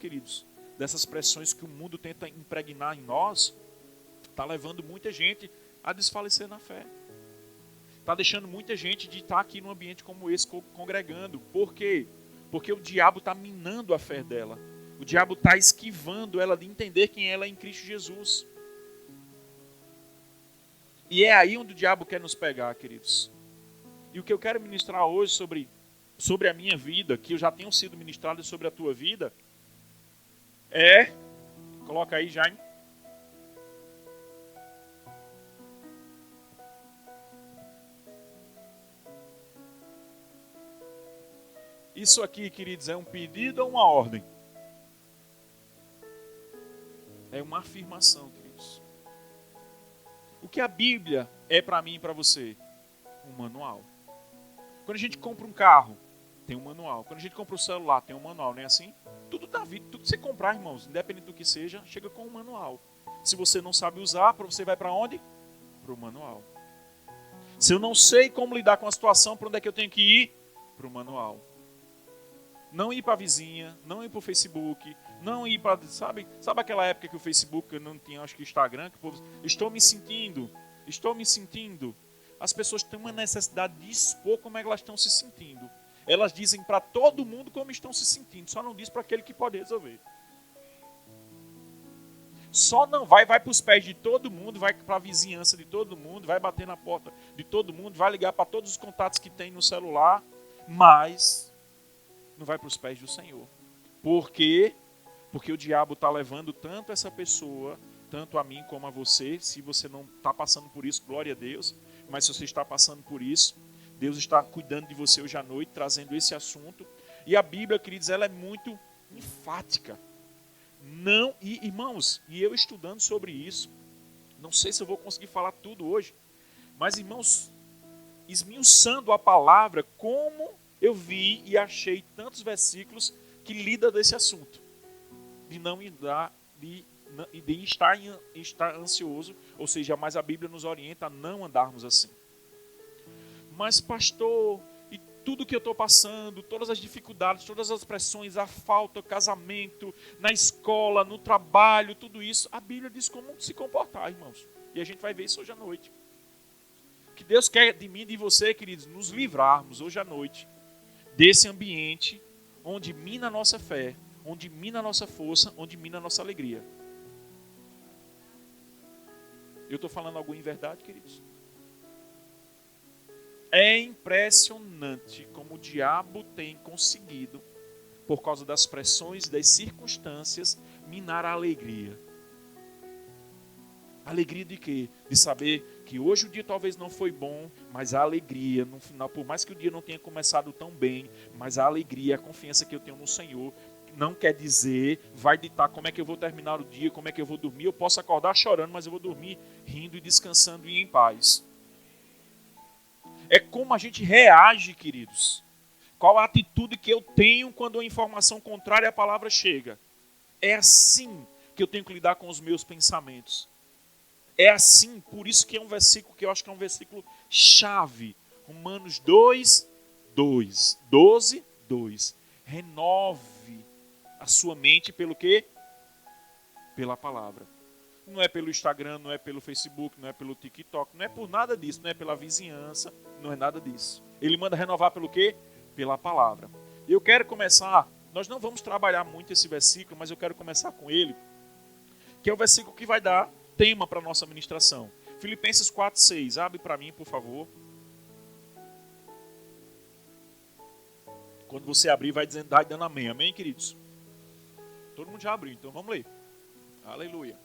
queridos, dessas pressões que o mundo tenta impregnar em nós, está levando muita gente a desfalecer na fé. Está deixando muita gente de estar aqui num ambiente como esse, congregando. Por quê? Porque o diabo está minando a fé dela. O diabo está esquivando ela de entender quem ela é em Cristo Jesus. E é aí onde o diabo quer nos pegar, queridos. E o que eu quero ministrar hoje sobre a minha vida, que eu já tenho sido ministrado sobre a tua vida, coloca aí, Jaime. Isso aqui, queridos, é um pedido ou uma ordem? É uma afirmação, queridos. O que a Bíblia é para mim e para você? Um manual. Quando a gente compra um carro, tem um manual. Quando a gente compra um celular, tem um manual, não é assim? Tudo da vida, tudo que você comprar, irmãos, independente do que seja, chega com um manual. Se você não sabe usar, você vai para onde? Para o manual. Se eu não sei como lidar com a situação, para onde é que eu tenho que ir? Para o manual. Não ir para a vizinha, não ir para o Facebook, não ir para... Sabe aquela época que o Facebook não tinha, acho que Instagram, que o povo... Estou me sentindo. As pessoas têm uma necessidade de expor como é que elas estão se sentindo. Elas dizem para todo mundo como estão se sentindo, só não diz para aquele que pode resolver. Só não vai para os pés de todo mundo, vai para a vizinhança de todo mundo, vai bater na porta de todo mundo, vai ligar para todos os contatos que tem no celular, mas não vai para os pés do Senhor. Por quê? Porque o diabo está levando tanto essa pessoa, tanto a mim como a você. Se você não está passando por isso, glória a Deus. Mas se você está passando por isso, Deus está cuidando de você hoje à noite, trazendo esse assunto. E a Bíblia, queridos, ela é muito enfática. Não, irmãos, e eu estudando sobre isso, não sei se eu vou conseguir falar tudo hoje, mas, irmãos, esmiuçando a palavra, como eu vi e achei tantos versículos que lidam desse assunto, de estar ansioso, ou seja, mas a Bíblia nos orienta a não andarmos assim. Mas, pastor, e tudo que eu estou passando, todas as dificuldades, todas as pressões, a falta, o casamento, na escola, no trabalho, tudo isso, a Bíblia diz como se comportar, irmãos. E a gente vai ver isso hoje à noite. O que Deus quer de mim e de você, queridos, nos livrarmos hoje à noite desse ambiente onde mina a nossa fé, onde mina a nossa força, onde mina a nossa alegria. Eu estou falando algo em verdade, queridos? É impressionante como o diabo tem conseguido, por causa das pressões, das circunstâncias, minar a alegria. Alegria de quê? De saber que hoje o dia talvez não foi bom, mas a alegria, no final, por mais que o dia não tenha começado tão bem, mas a alegria, a confiança que eu tenho no Senhor, não quer dizer, vai ditar como é que eu vou terminar o dia, como é que eu vou dormir. Eu posso acordar chorando, mas eu vou dormir rindo e descansando e em paz. É como a gente reage, queridos. Qual a atitude que eu tenho quando a informação contrária à palavra chega? É assim que eu tenho que lidar com os meus pensamentos. É assim, por isso que é um versículo que eu acho que é um versículo chave. Romanos 2, 2. 12, 2. Renove a sua mente pelo quê? Pela palavra. Não é pelo Instagram, não é pelo Facebook, não é pelo TikTok, não é por nada disso, não é pela vizinhança, não é nada disso. Ele manda renovar pelo quê? Pela palavra. E eu quero começar, nós não vamos trabalhar muito esse versículo, mas eu quero começar com ele, que é o versículo que vai dar tema para a nossa ministração. Filipenses 4:6, abre para mim, por favor. Quando você abrir, vai dando amém. Amém, queridos? Todo mundo já abriu, então vamos ler. Aleluia.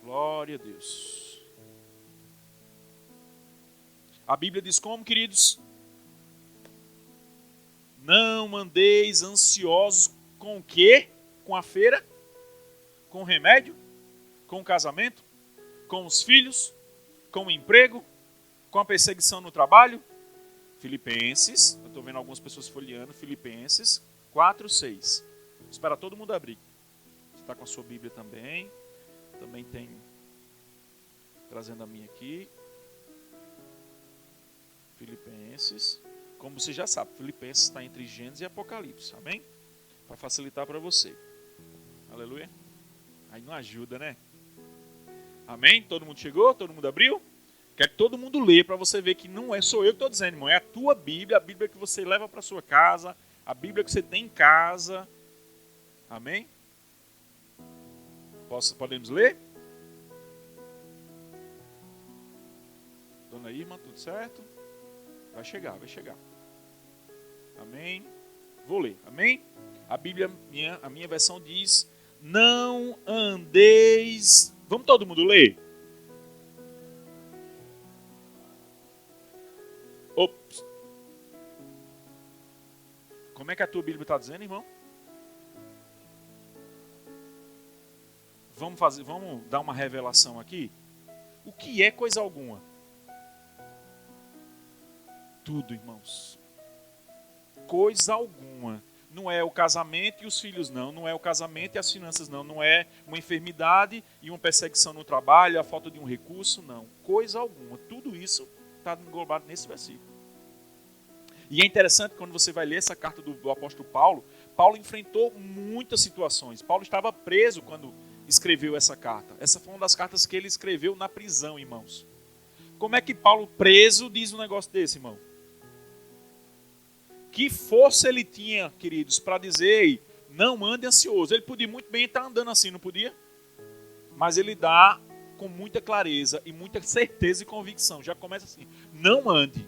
Glória a Deus. A Bíblia diz como, queridos? Não andeis ansiosos com o quê? Com a feira? Com o remédio? Com o casamento? Com os filhos? Com o emprego? Com a perseguição no trabalho? Filipenses, eu estou vendo algumas pessoas folheando, Filipenses 4:6. Espera todo mundo abrir. Você está com a sua Bíblia também. Também tem, trazendo a minha aqui. Filipenses como você já sabe, Filipenses está entre Gênesis e Apocalipse. Amém? Para facilitar para você. Aleluia. Aí não ajuda, né? Amém? Todo mundo chegou? Todo mundo abriu? Quero que todo mundo lê para você ver que não é só eu que estou dizendo, irmão. É a tua Bíblia, a Bíblia que você leva para sua casa, a Bíblia que você tem em casa. Amém? Podemos ler? Dona Irma, tudo certo? Vai chegar, vai chegar. Amém? Vou ler, amém? A Bíblia, a minha versão diz: não andeis... Vamos todo mundo ler? Ops. Como é que a tua Bíblia está dizendo, irmão? Vamos dar uma revelação aqui? O que é coisa alguma? Tudo, irmãos. Coisa alguma. Não é o casamento e os filhos, não. Não é o casamento e as finanças, não. Não é uma enfermidade e uma perseguição no trabalho, a falta de um recurso, não. Coisa alguma. Tudo isso está englobado nesse versículo. E é interessante quando você vai ler essa carta do apóstolo Paulo, Paulo enfrentou muitas situações. Paulo estava preso quando escreveu essa carta. Essa foi uma das cartas que ele escreveu na prisão, irmãos. Como é que Paulo, preso, diz um negócio desse, irmão? Que força ele tinha, queridos, para dizer: não ande ansioso. Ele podia muito bem estar andando assim, não podia? Mas ele dá com muita clareza e muita certeza e convicção. Já começa assim: não ande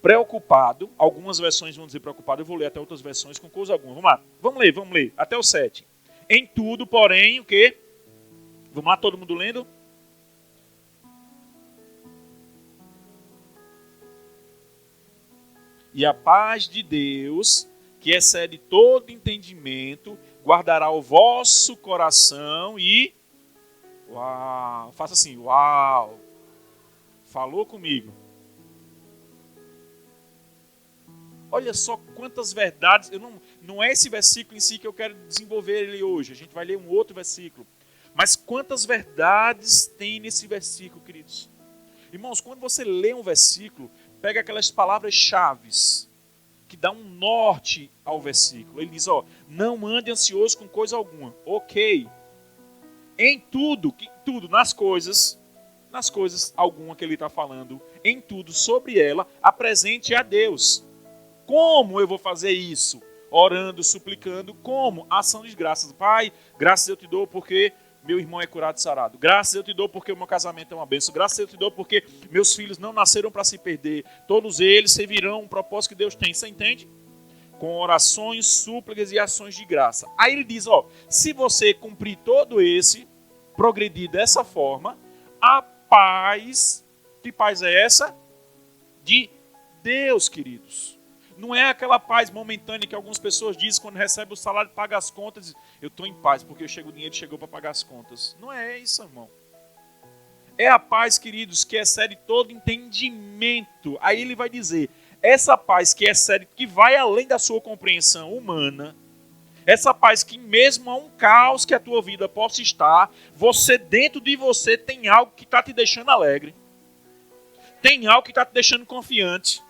preocupado. Algumas versões vão dizer preocupado. Eu vou ler até outras versões com coisa alguma. Vamos lá, vamos ler. Até o 7. Em tudo, porém, o quê? Vamos lá, todo mundo lendo? E a paz de Deus, que excede todo entendimento, guardará o vosso coração e... Uau! Faça assim, uau! Falou comigo. Olha só quantas verdades... Não é esse versículo em si que eu quero desenvolver ele hoje. A gente vai ler um outro versículo. Mas quantas verdades tem nesse versículo, queridos? Irmãos, quando você lê um versículo, pega aquelas palavras-chave que dá um norte ao versículo. Ele diz, não ande ansioso com coisa alguma. Ok. Em tudo, nas coisas alguma que ele está falando, em tudo sobre ela, apresente a Deus. Como eu vou fazer isso? Orando, suplicando. Como? Ação de graças. Pai, graças eu te dou porque meu irmão é curado e sarado. Graças eu te dou porque o meu casamento é uma bênção. Graças eu te dou porque meus filhos não nasceram para se perder. Todos eles servirão um propósito que Deus tem. Você entende? Com orações, súplicas e ações de graça. Aí ele diz, se você cumprir todo esse, progredir dessa forma, a paz, que paz é essa? De Deus, queridos. Não é aquela paz momentânea que algumas pessoas dizem quando recebem o salário, paga as contas, diz, eu estou em paz porque o dinheiro chegou para pagar as contas. Não é isso, irmão. É a paz, queridos, que excede todo entendimento. Aí ele vai dizer, essa paz que excede, que vai além da sua compreensão humana, essa paz que mesmo a um caos que a tua vida possa estar, você dentro de você tem algo que está te deixando alegre. Tem algo que está te deixando confiante.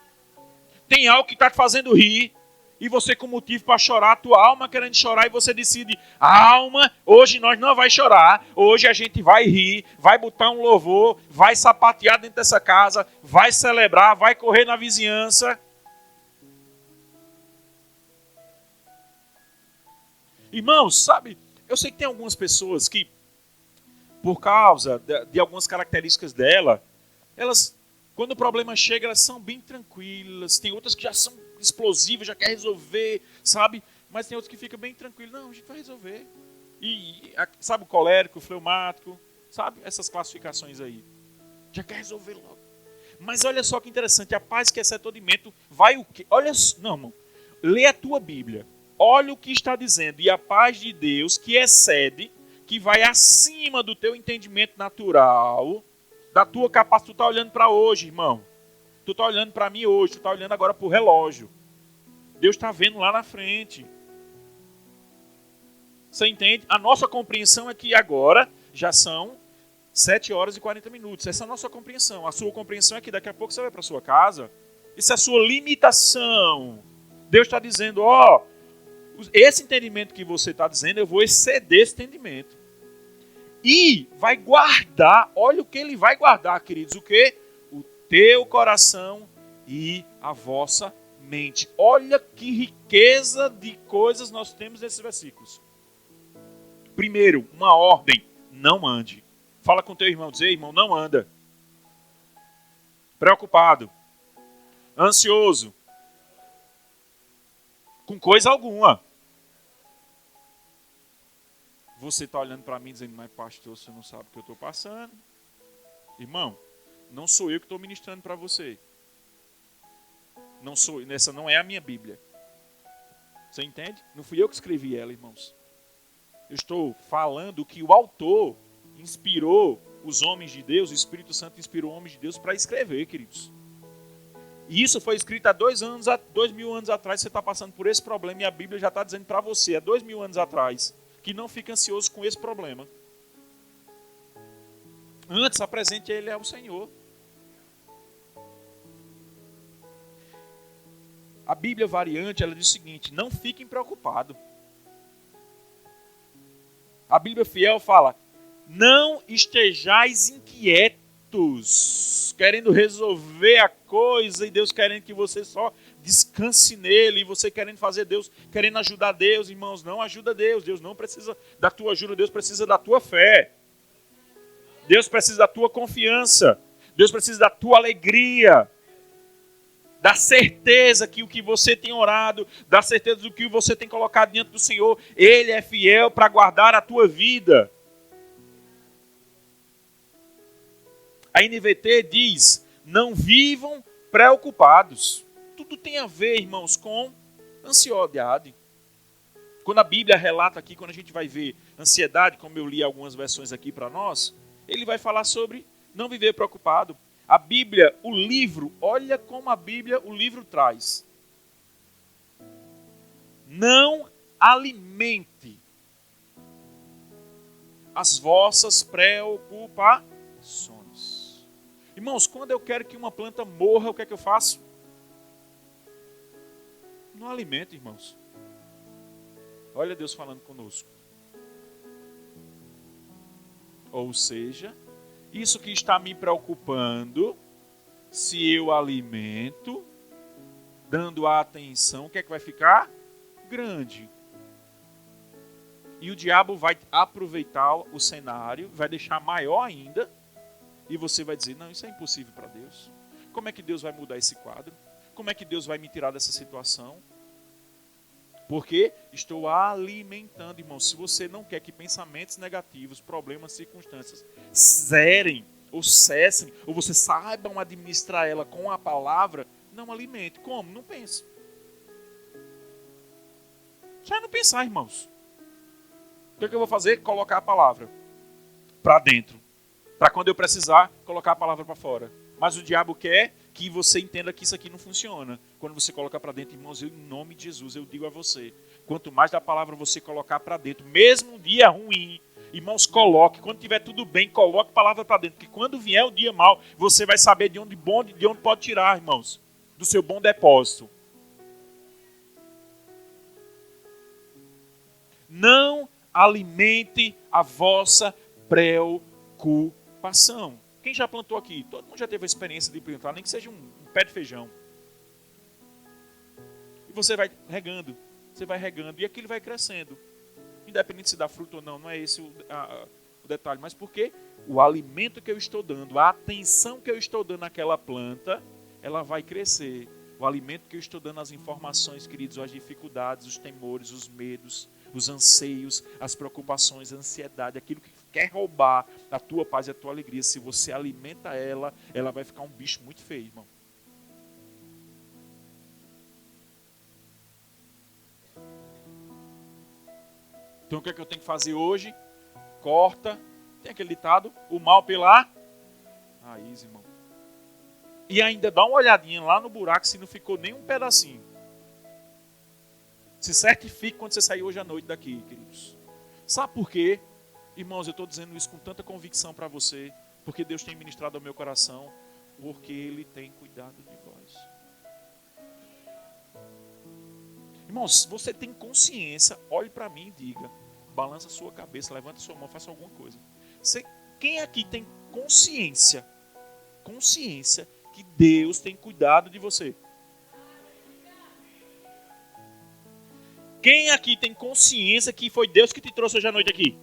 Tem algo que está te fazendo rir, e você com motivo para chorar, a tua alma querendo chorar, e você decide, alma, hoje nós não vai chorar, hoje a gente vai rir, vai botar um louvor, vai sapatear dentro dessa casa, vai celebrar, vai correr na vizinhança. Irmãos, sabe, eu sei que tem algumas pessoas que, por causa de algumas características dela, elas... Quando o problema chega, elas são bem tranquilas. Tem outras que já são explosivas, já quer resolver, sabe? Mas tem outras que ficam bem tranquilas. Não, a gente vai resolver. Sabe o colérico, o fleumático? Sabe? Essas classificações aí. Já quer resolver logo. Mas olha só que interessante. A paz que excede todo entendimento vai o quê? Olha, não, irmão. Lê a tua Bíblia. Olha o que está dizendo. E a paz de Deus que excede, que vai acima do teu entendimento natural... Da tua capacidade, tu está olhando para hoje, irmão. Tu está olhando para mim hoje, tu está olhando agora para o relógio. Deus está vendo lá na frente. Você entende? A nossa compreensão é que agora já são 7 horas e 40 minutos. Essa é a nossa compreensão. A sua compreensão é que daqui a pouco você vai para sua casa Isso é a sua limitação. Deus está dizendo, ó, esse entendimento que você está dizendo, eu vou exceder esse entendimento. E vai guardar, olha o que ele vai guardar, queridos, o que? O teu coração e a vossa mente. Olha que riqueza de coisas nós temos nesses versículos. Primeiro, uma ordem, não ande. Fala com teu irmão, diz, irmão, não anda. Preocupado, ansioso, com coisa alguma. Você está olhando para mim dizendo, mas pastor, você não sabe o que eu estou passando. Irmão, não sou eu que estou ministrando para você. Essa não é a minha Bíblia. Você entende? Não fui eu que escrevi ela, irmãos. Eu estou falando que o autor inspirou os homens de Deus, o Espírito Santo inspirou homens de Deus para escrever, queridos. E isso foi escrito há 2.000 anos atrás. Você está passando por esse problema e a Bíblia já está dizendo para você, há 2.000 anos atrás, que não fique ansioso com esse problema. Antes, apresente ele ao Senhor. A Bíblia variante, ela diz o seguinte, não fiquem preocupados. A Bíblia fiel fala, não estejais inquietos, querendo resolver a coisa e Deus querendo que você só descanse nele, e você querendo fazer Deus, querendo ajudar Deus, irmãos, não ajuda Deus. Deus não precisa da tua ajuda, Deus precisa da tua fé. Deus precisa da tua confiança. Deus precisa da tua alegria. Da certeza que o que você tem orado, da certeza do que você tem colocado diante do Senhor, Ele é fiel para guardar a tua vida. A NVT diz, não vivam preocupados. Tudo tem a ver, irmãos, com ansiedade. Quando a Bíblia relata aqui, quando a gente vai ver ansiedade, como eu li algumas versões aqui para nós, ele vai falar sobre não viver preocupado. A Bíblia, o livro, olha como a Bíblia, o livro traz. Não alimente as vossas preocupações. Irmãos, quando eu quero que uma planta morra, o que é que eu faço? Não alimento, irmãos. Olha Deus falando conosco. Ou seja, isso que está me preocupando, se eu alimento, dando atenção, o que é que vai ficar? Grande. E o diabo vai aproveitar o cenário, vai deixar maior ainda, e você vai dizer, não, isso é impossível para Deus. Como é que Deus vai mudar esse quadro? Como é que Deus vai me tirar dessa situação? Porque estou alimentando, irmão. Se você não quer que pensamentos negativos, problemas, circunstâncias zerem ou cessem, ou você saibam administrar ela com a palavra, não alimente. Como? Não pense. Já não pensar, irmãos. O que é que eu vou fazer? Colocar a palavra para dentro. Para quando eu precisar, colocar a palavra para fora. Mas o diabo quer que você entenda que isso aqui não funciona. Quando você coloca para dentro, irmãos, em nome de Jesus, eu digo a você, quanto mais da palavra você colocar para dentro, mesmo um dia ruim, irmãos, coloque. Quando tiver tudo bem, coloque a palavra para dentro. Porque quando vier o dia mal, você vai saber de onde pode tirar, irmãos. Do seu bom depósito. Não alimente a vossa preocupação. Quem já plantou aqui? Todo mundo já teve a experiência de plantar, nem que seja um pé de feijão. E você vai regando, e aquilo vai crescendo. Independente se dá fruto ou não, não é esse o detalhe. Mas porque o alimento que eu estou dando, a atenção que eu estou dando àquela planta, ela vai crescer. O alimento que eu estou dando às informações, queridos, as dificuldades, os temores, os medos, os anseios, as preocupações, a ansiedade, aquilo que quer roubar a tua paz e a tua alegria. Se você alimenta ela, ela vai ficar um bicho muito feio, irmão. Então o que é que eu tenho que fazer hoje? Corta, tem aquele ditado, o mal pela raiz, irmão. E ainda dá uma olhadinha lá no buraco se não ficou nem um pedacinho. Se certifique quando você sair hoje à noite daqui, queridos. Sabe por quê? Irmãos, eu estou dizendo isso com tanta convicção para você, porque Deus tem ministrado ao meu coração, porque Ele tem cuidado de vós. Irmãos, você tem consciência, olhe para mim e diga, balança a sua cabeça, levanta a sua mão, faça alguma coisa. Quem aqui tem consciência que Deus tem cuidado de você? Quem aqui tem consciência que foi Deus que te trouxe hoje à noite aqui?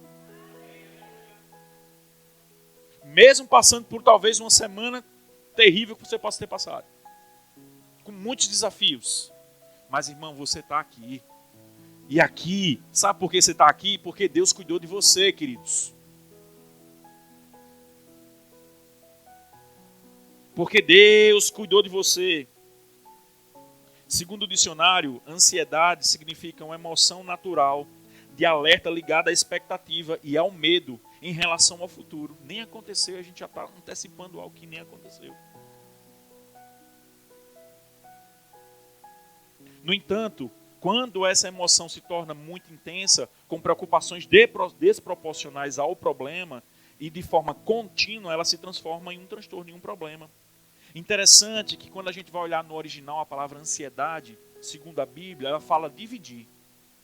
Mesmo passando por talvez uma semana terrível que você possa ter passado. Com muitos desafios. Mas, irmão, você está aqui. E aqui, sabe por que você está aqui? Porque Deus cuidou de você, queridos. Porque Deus cuidou de você. Segundo o dicionário, ansiedade significa uma emoção natural de alerta ligada à expectativa e ao medo em relação ao futuro. Nem aconteceu, a gente já está antecipando algo que nem aconteceu. No entanto, quando essa emoção se torna muito intensa, com preocupações desproporcionais ao problema e de forma contínua, ela se transforma em um transtorno, em um problema. Interessante que quando a gente vai olhar no original a palavra ansiedade, segundo a Bíblia, ela fala dividir,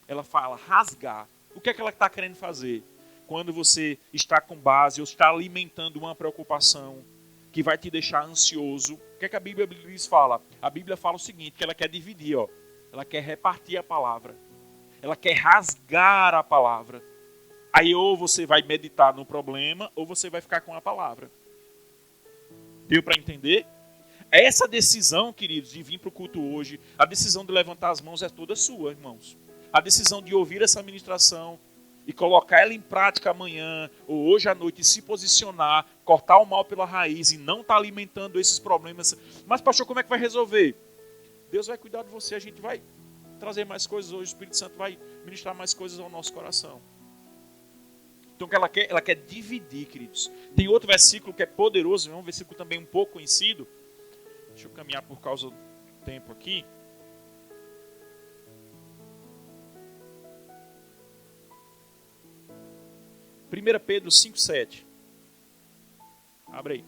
ela fala rasgar. O que é que ela está querendo fazer? Quando você está com base ou está alimentando uma preocupação que vai te deixar ansioso, o que é que a Bíblia fala? A Bíblia fala o seguinte, que ela quer dividir, ó. Ela quer repartir a palavra. Ela quer rasgar a palavra. Aí ou você vai meditar no problema, ou você vai ficar com a palavra. Deu para entender? Essa decisão, queridos, de vir para o culto hoje, a decisão de levantar as mãos é toda sua, irmãos. A decisão de ouvir essa ministração e colocar ela em prática amanhã ou hoje à noite e se posicionar, cortar o mal pela raiz e não estar alimentando esses problemas. Mas, pastor, como é que vai resolver? Deus vai cuidar de você, a gente vai trazer mais coisas hoje, o Espírito Santo vai ministrar mais coisas ao nosso coração. Então, ela quer dividir, queridos. Tem outro versículo que é poderoso, é um versículo também um pouco conhecido. Deixa eu caminhar por causa do tempo aqui. Primeira Pedro 5,7. Abre aí.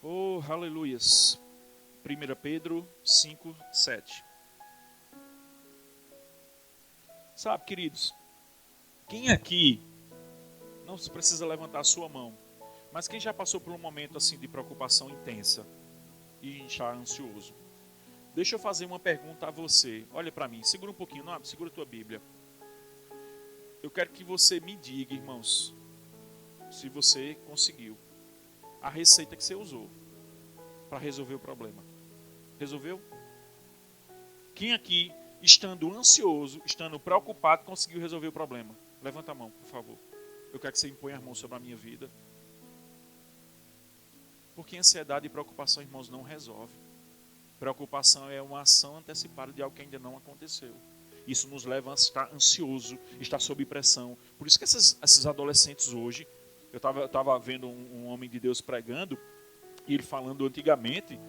Oh, aleluias. 1 Pedro 5, 7. Sabe, queridos, quem aqui, não precisa levantar a sua mão, mas quem já passou por um momento assim de preocupação intensa e está ansioso? Deixa eu fazer uma pergunta a você. Olha para mim, segura um pouquinho, não, segura a tua Bíblia. Eu quero que você me diga, irmãos, se você conseguiu a receita que você usou para resolver o problema. Resolveu? Quem aqui, estando ansioso, estando preocupado, conseguiu resolver o problema? Levanta a mão, por favor. Eu quero que você imponha as mãos sobre a minha vida. Porque ansiedade e preocupação, irmãos, não resolve. Preocupação é uma ação antecipada de algo que ainda não aconteceu. Isso nos leva a estar ansioso, estar sob pressão. Por isso que esses adolescentes hoje, eu estava vendo um homem de Deus pregando, e ele falando antigamente,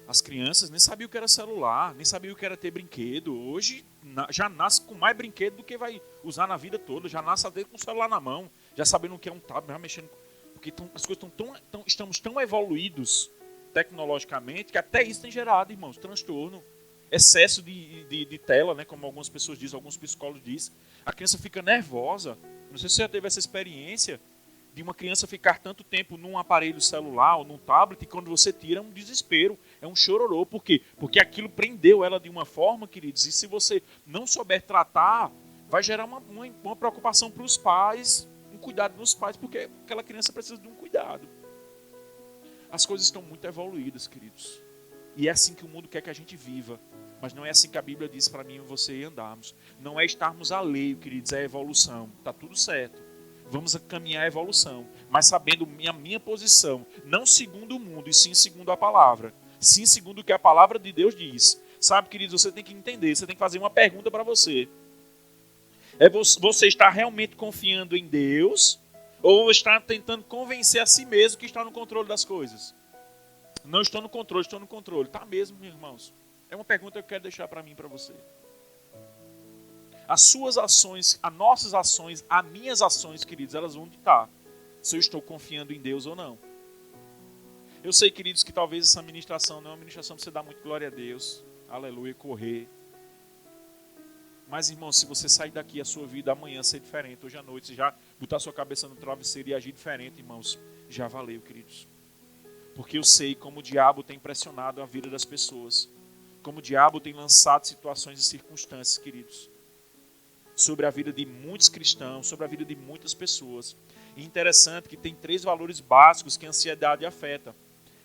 as crianças nem sabiam o que era celular, nem sabiam o que era ter brinquedo. Hoje já nasce com mais brinquedo do que vai usar na vida toda. Já nasce até com o celular na mão, já sabendo o que é um tablet, já mexendo. Porque as coisas estamos tão evoluídos tecnologicamente que até isso tem gerado, irmãos, transtorno. Excesso de tela, né, como algumas pessoas dizem, alguns psicólogos dizem. A criança fica nervosa. Não sei se você já teve essa experiência de uma criança ficar tanto tempo num aparelho celular ou num tablet, e quando você tira é um desespero, é um chororô. Por quê? Porque aquilo prendeu ela de uma forma, queridos, e se você não souber tratar, vai gerar uma preocupação para os pais, um cuidado nos pais, porque aquela criança precisa de um cuidado. As coisas estão muito evoluídas, queridos. E é assim que o mundo quer que a gente viva. Mas não é assim que a Bíblia diz para mim e você andarmos. Não é estarmos alheio, queridos, é evolução. Está tudo certo. Vamos caminhar a evolução, mas sabendo a minha posição, não segundo o mundo, e sim segundo a palavra. Sim segundo o que a palavra de Deus diz. Sabe, queridos, você tem que entender, você tem que fazer uma pergunta para você. Você está realmente confiando em Deus? Ou está tentando convencer a si mesmo que está no controle das coisas? Não estou no controle, estou no controle. Tá mesmo, meus irmãos? É uma pergunta que eu quero deixar para mim e para você. As suas ações, as nossas ações, as minhas ações, queridos, elas vão ditar se eu estou confiando em Deus ou não. Eu sei, queridos, que talvez essa ministração não é uma ministração para você dar muito glória a Deus. Aleluia, correr. Mas, irmão, se você sair daqui, a sua vida amanhã ser diferente, hoje à noite, você já botar sua cabeça no travesseiro e agir diferente, irmãos, já valeu, queridos. Porque eu sei como o diabo tem pressionado a vida das pessoas. Como o diabo tem lançado situações e circunstâncias, queridos, sobre a vida de muitos cristãos, sobre a vida de muitas pessoas. E interessante que tem 3 valores básicos que a ansiedade afeta.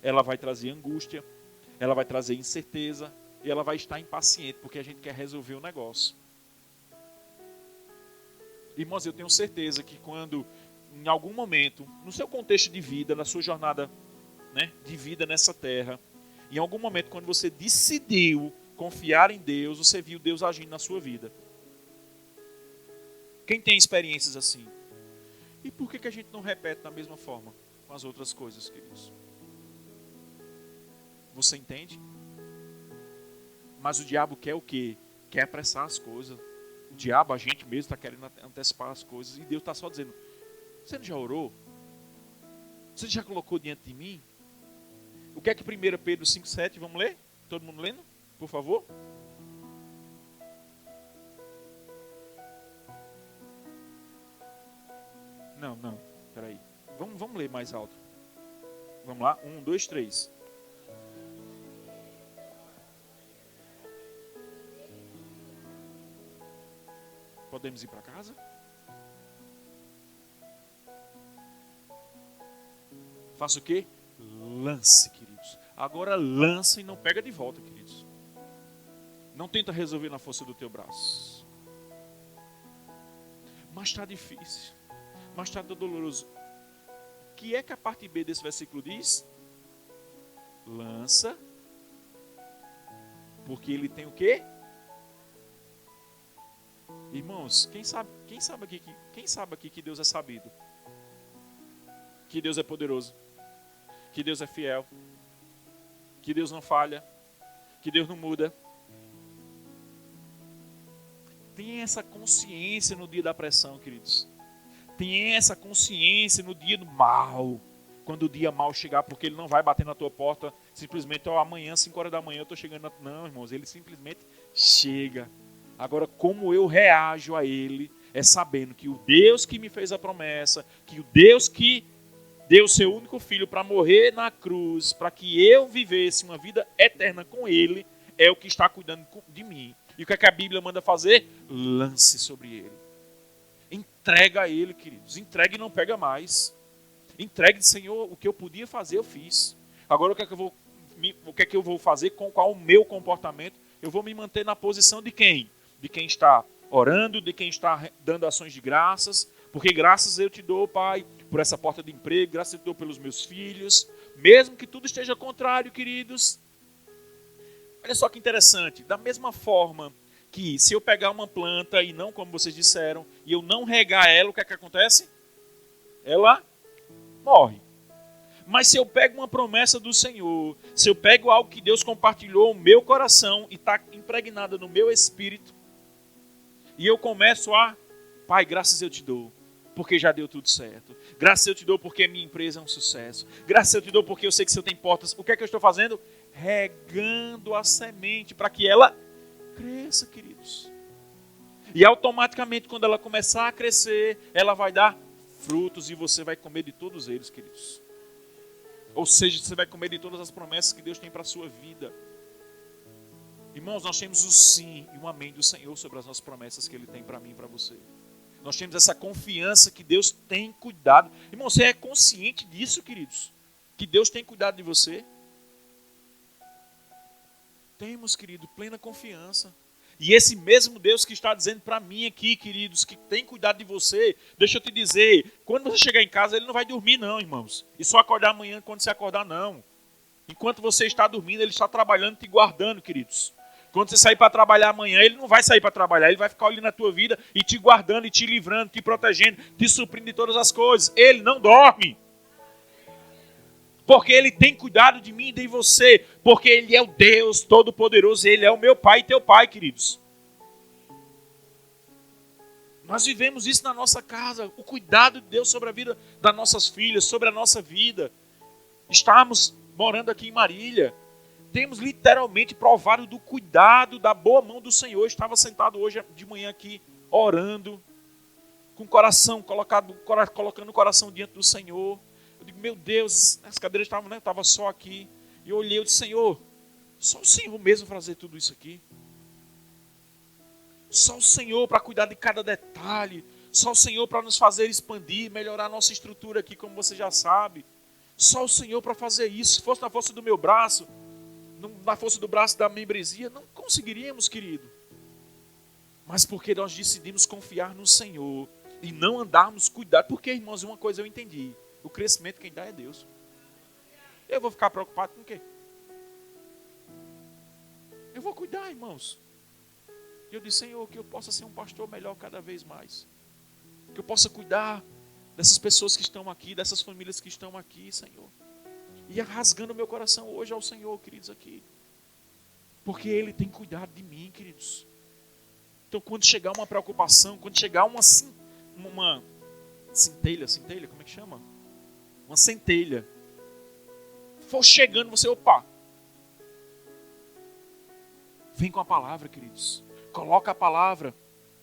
Ela vai trazer angústia, ela vai trazer incerteza e ela vai estar impaciente, porque a gente quer resolver o negócio. Irmãos, eu tenho certeza que quando, em algum momento, no seu contexto de vida, na sua jornada, né, de vida nessa terra, em algum momento, quando você decidiu confiar em Deus, você viu Deus agindo na sua vida. Quem tem experiências assim? E por que a gente não repete da mesma forma com as outras coisas, queridos? Você entende? Mas o diabo quer o quê? Quer apressar as coisas. O diabo, a gente mesmo, está querendo antecipar as coisas. E Deus está só dizendo, você não já orou? Você já colocou diante de mim? O que é que 1 Pedro 5,7, vamos ler? Todo mundo lendo, por favor? Não, peraí. Vamos ler mais alto. Vamos lá? 1, 2, 3. Podemos ir para casa? Faça o quê? Lance, queridos. Agora lança e não pega de volta, queridos. Não tenta resolver na força do teu braço. Mas está difícil. Mas está doloroso. O que é que a parte B desse versículo diz? Lança. Porque ele tem o quê? Irmãos, quem sabe aqui que Deus é sabido? Que Deus é poderoso? Que Deus é fiel? Que Deus não falha? Que Deus não muda? Tenha essa consciência no dia da pressão, queridos. Tenha essa consciência no dia do mal. Quando o dia mal chegar, porque ele não vai bater na tua porta simplesmente, amanhã, 5 horas da manhã, eu estou chegando. Não, irmãos, ele simplesmente chega. Agora, como eu reajo a ele, é sabendo que o Deus que me fez a promessa, que o Deus que deu o seu único filho para morrer na cruz, para que eu vivesse uma vida eterna com ele, é o que está cuidando de mim. E o que é que a Bíblia manda fazer? Lance sobre ele. Entrega a ele, queridos. Entregue e não pega mais. Entregue, Senhor, o que eu podia fazer, eu fiz. Agora, o que é que eu vou fazer? Com qual o meu comportamento? Eu vou me manter na posição de quem? De quem está orando, de quem está dando ações de graças. Porque graças eu te dou, Pai, por essa porta de emprego, graças eu te dou pelos meus filhos. Mesmo que tudo esteja contrário, queridos. Olha só que interessante. Da mesma forma que se eu pegar uma planta e não, como vocês disseram, e eu não regar ela, o que é que acontece? Ela morre. Mas se eu pego uma promessa do Senhor, se eu pego algo que Deus compartilhou no meu coração e está impregnado no meu espírito, e eu começo a, Pai, graças eu te dou, porque já deu tudo certo. Graças eu te dou porque minha empresa é um sucesso. Graças eu te dou porque eu sei que o Senhor tem portas. O que é que eu estou fazendo? Regando a semente para que ela cresça, queridos. E automaticamente, quando ela começar a crescer, ela vai dar frutos e você vai comer de todos eles, queridos. Ou seja, você vai comer de todas as promessas que Deus tem para a sua vida. Irmãos, nós temos o sim e o amém do Senhor sobre as nossas promessas que Ele tem para mim e para você. Nós temos essa confiança que Deus tem cuidado. Irmão, você é consciente disso, queridos? Que Deus tem cuidado de você? Temos, querido, plena confiança. E esse mesmo Deus que está dizendo para mim aqui, queridos, que tem cuidado de você, deixa eu te dizer, quando você chegar em casa, Ele não vai dormir não, irmãos. E só acordar amanhã quando você acordar, não. Enquanto você está dormindo, Ele está trabalhando, te guardando, queridos. Quando você sair para trabalhar amanhã, Ele não vai sair para trabalhar, Ele vai ficar olhando na tua vida e te guardando, e te livrando, te protegendo, te suprindo de todas as coisas. Ele não dorme. Porque Ele tem cuidado de mim e de você. Porque Ele é o Deus Todo-Poderoso. Ele é o meu Pai e teu Pai, queridos. Nós vivemos isso na nossa casa. O cuidado de Deus sobre a vida das nossas filhas, sobre a nossa vida. Estamos morando aqui em Marília. Temos literalmente provado do cuidado, da boa mão do Senhor. Eu estava sentado hoje de manhã aqui, orando, com o coração, colocando o coração diante do Senhor. Eu digo, meu Deus, as cadeiras estavam, né? Estava só aqui. E eu olhei e disse, Senhor, só o Senhor mesmo fazer tudo isso aqui. Só o Senhor para cuidar de cada detalhe. Só o Senhor para nos fazer expandir, melhorar a nossa estrutura aqui, como você já sabe. Só o Senhor para fazer isso. Se fosse na força do meu braço, na força do braço da membresia, não conseguiríamos, querido. Mas porque nós decidimos confiar no Senhor e não andarmos cuidado. Porque, irmãos, uma coisa eu entendi. O crescimento quem dá é Deus. Eu vou ficar preocupado com o quê? Eu vou cuidar, irmãos. E eu disse, Senhor, que eu possa ser um pastor melhor cada vez mais. Que eu possa cuidar dessas pessoas que estão aqui, dessas famílias que estão aqui, Senhor. E rasgando meu coração hoje ao Senhor, queridos, aqui. Porque Ele tem cuidado de mim, queridos. Então, quando chegar uma preocupação, quando chegar uma centelha, como é que chama? Uma centelha. For chegando, você, opa. Vem com a palavra, queridos. Coloca a palavra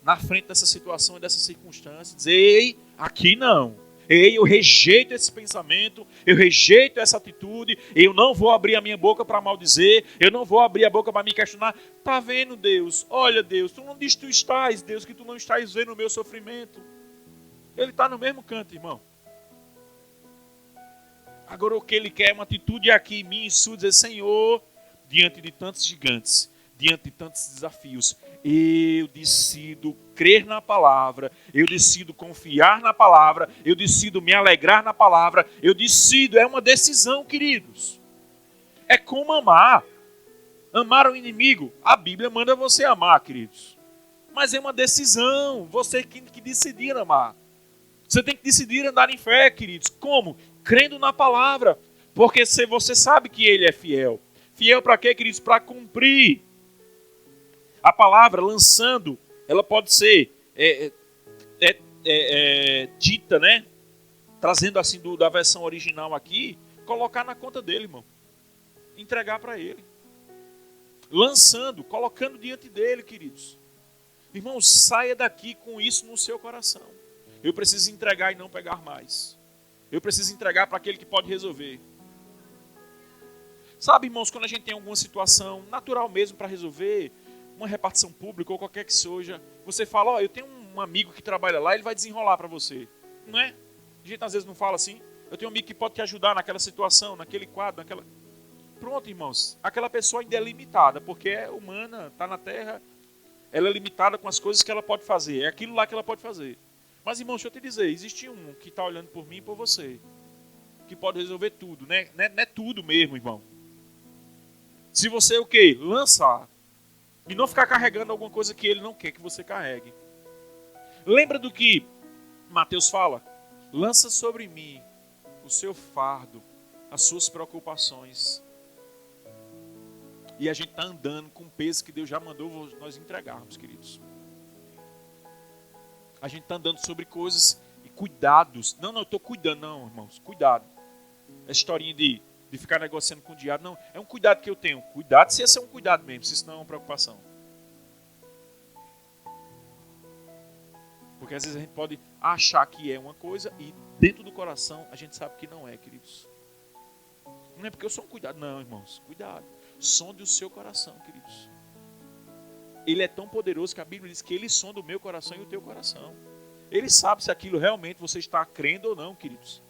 na frente dessa situação e dessa circunstância. Diz, ei, aqui não. Ei, eu rejeito esse pensamento, eu rejeito essa atitude, eu não vou abrir a minha boca para maldizer, eu não vou abrir a boca para me questionar. Está vendo, Deus? Olha, Deus, tu não diz que tu estás, Deus, que tu não estás vendo o meu sofrimento. Ele está no mesmo canto, irmão. Agora o que Ele quer é uma atitude aqui em mim e sua, dizer, Senhor, diante de tantos gigantes, diante de tantos desafios, eu decido crer na palavra, eu decido confiar na palavra, eu decido me alegrar na palavra, eu decido, é uma decisão, queridos. É como amar. Amar o inimigo, a Bíblia manda você amar, queridos. Mas é uma decisão, você tem que decidir amar. Você tem que decidir andar em fé, queridos. Como? Crendo na palavra. Porque se você sabe que Ele é fiel. Fiel para quê, queridos? Para cumprir. A palavra, lançando, ela pode ser dita, né? Trazendo assim da versão original aqui, colocar na conta dele, irmão. Entregar para ele. Lançando, colocando diante dele, queridos. Irmão, saia daqui com isso no seu coração. Eu preciso entregar e não pegar mais. Eu preciso entregar para aquele que pode resolver. Sabe, irmãos, quando a gente tem alguma situação natural mesmo para resolver, uma repartição pública ou qualquer que seja, você fala, ó, eu tenho um amigo que trabalha lá, ele vai desenrolar para você. Não é? A gente às vezes não fala assim. Eu tenho um amigo que pode te ajudar naquela situação, naquele quadro, naquela... Pronto, irmãos. Aquela pessoa ainda é limitada, porque é humana, está na terra, ela é limitada com as coisas que ela pode fazer. É aquilo lá que ela pode fazer. Mas, irmão, deixa eu te dizer, existe um que está olhando por mim e por você, que pode resolver tudo, né? Não é tudo mesmo, irmão. Se você o quê? Lançar. E não ficar carregando alguma coisa que ele não quer que você carregue. Lembra do que Mateus fala? Lança sobre mim o seu fardo, as suas preocupações. E a gente está andando com o peso que Deus já mandou nós entregarmos, queridos. A gente está andando sobre coisas e cuidados. Não, eu estou cuidando. Não, irmãos, cuidado. Essa historinha de ficar negociando com o diabo. Não, é um cuidado que eu tenho. Cuidado se esse é um cuidado mesmo, se isso não é uma preocupação. Porque às vezes a gente pode achar que é uma coisa e dentro do coração a gente sabe que não é, queridos. Não é porque eu sou um cuidado. Não, irmãos, cuidado. Sonde o seu coração, queridos. Ele é tão poderoso que a Bíblia diz que Ele sonda o meu coração e o teu coração. Ele sabe se aquilo realmente você está crendo ou não, queridos.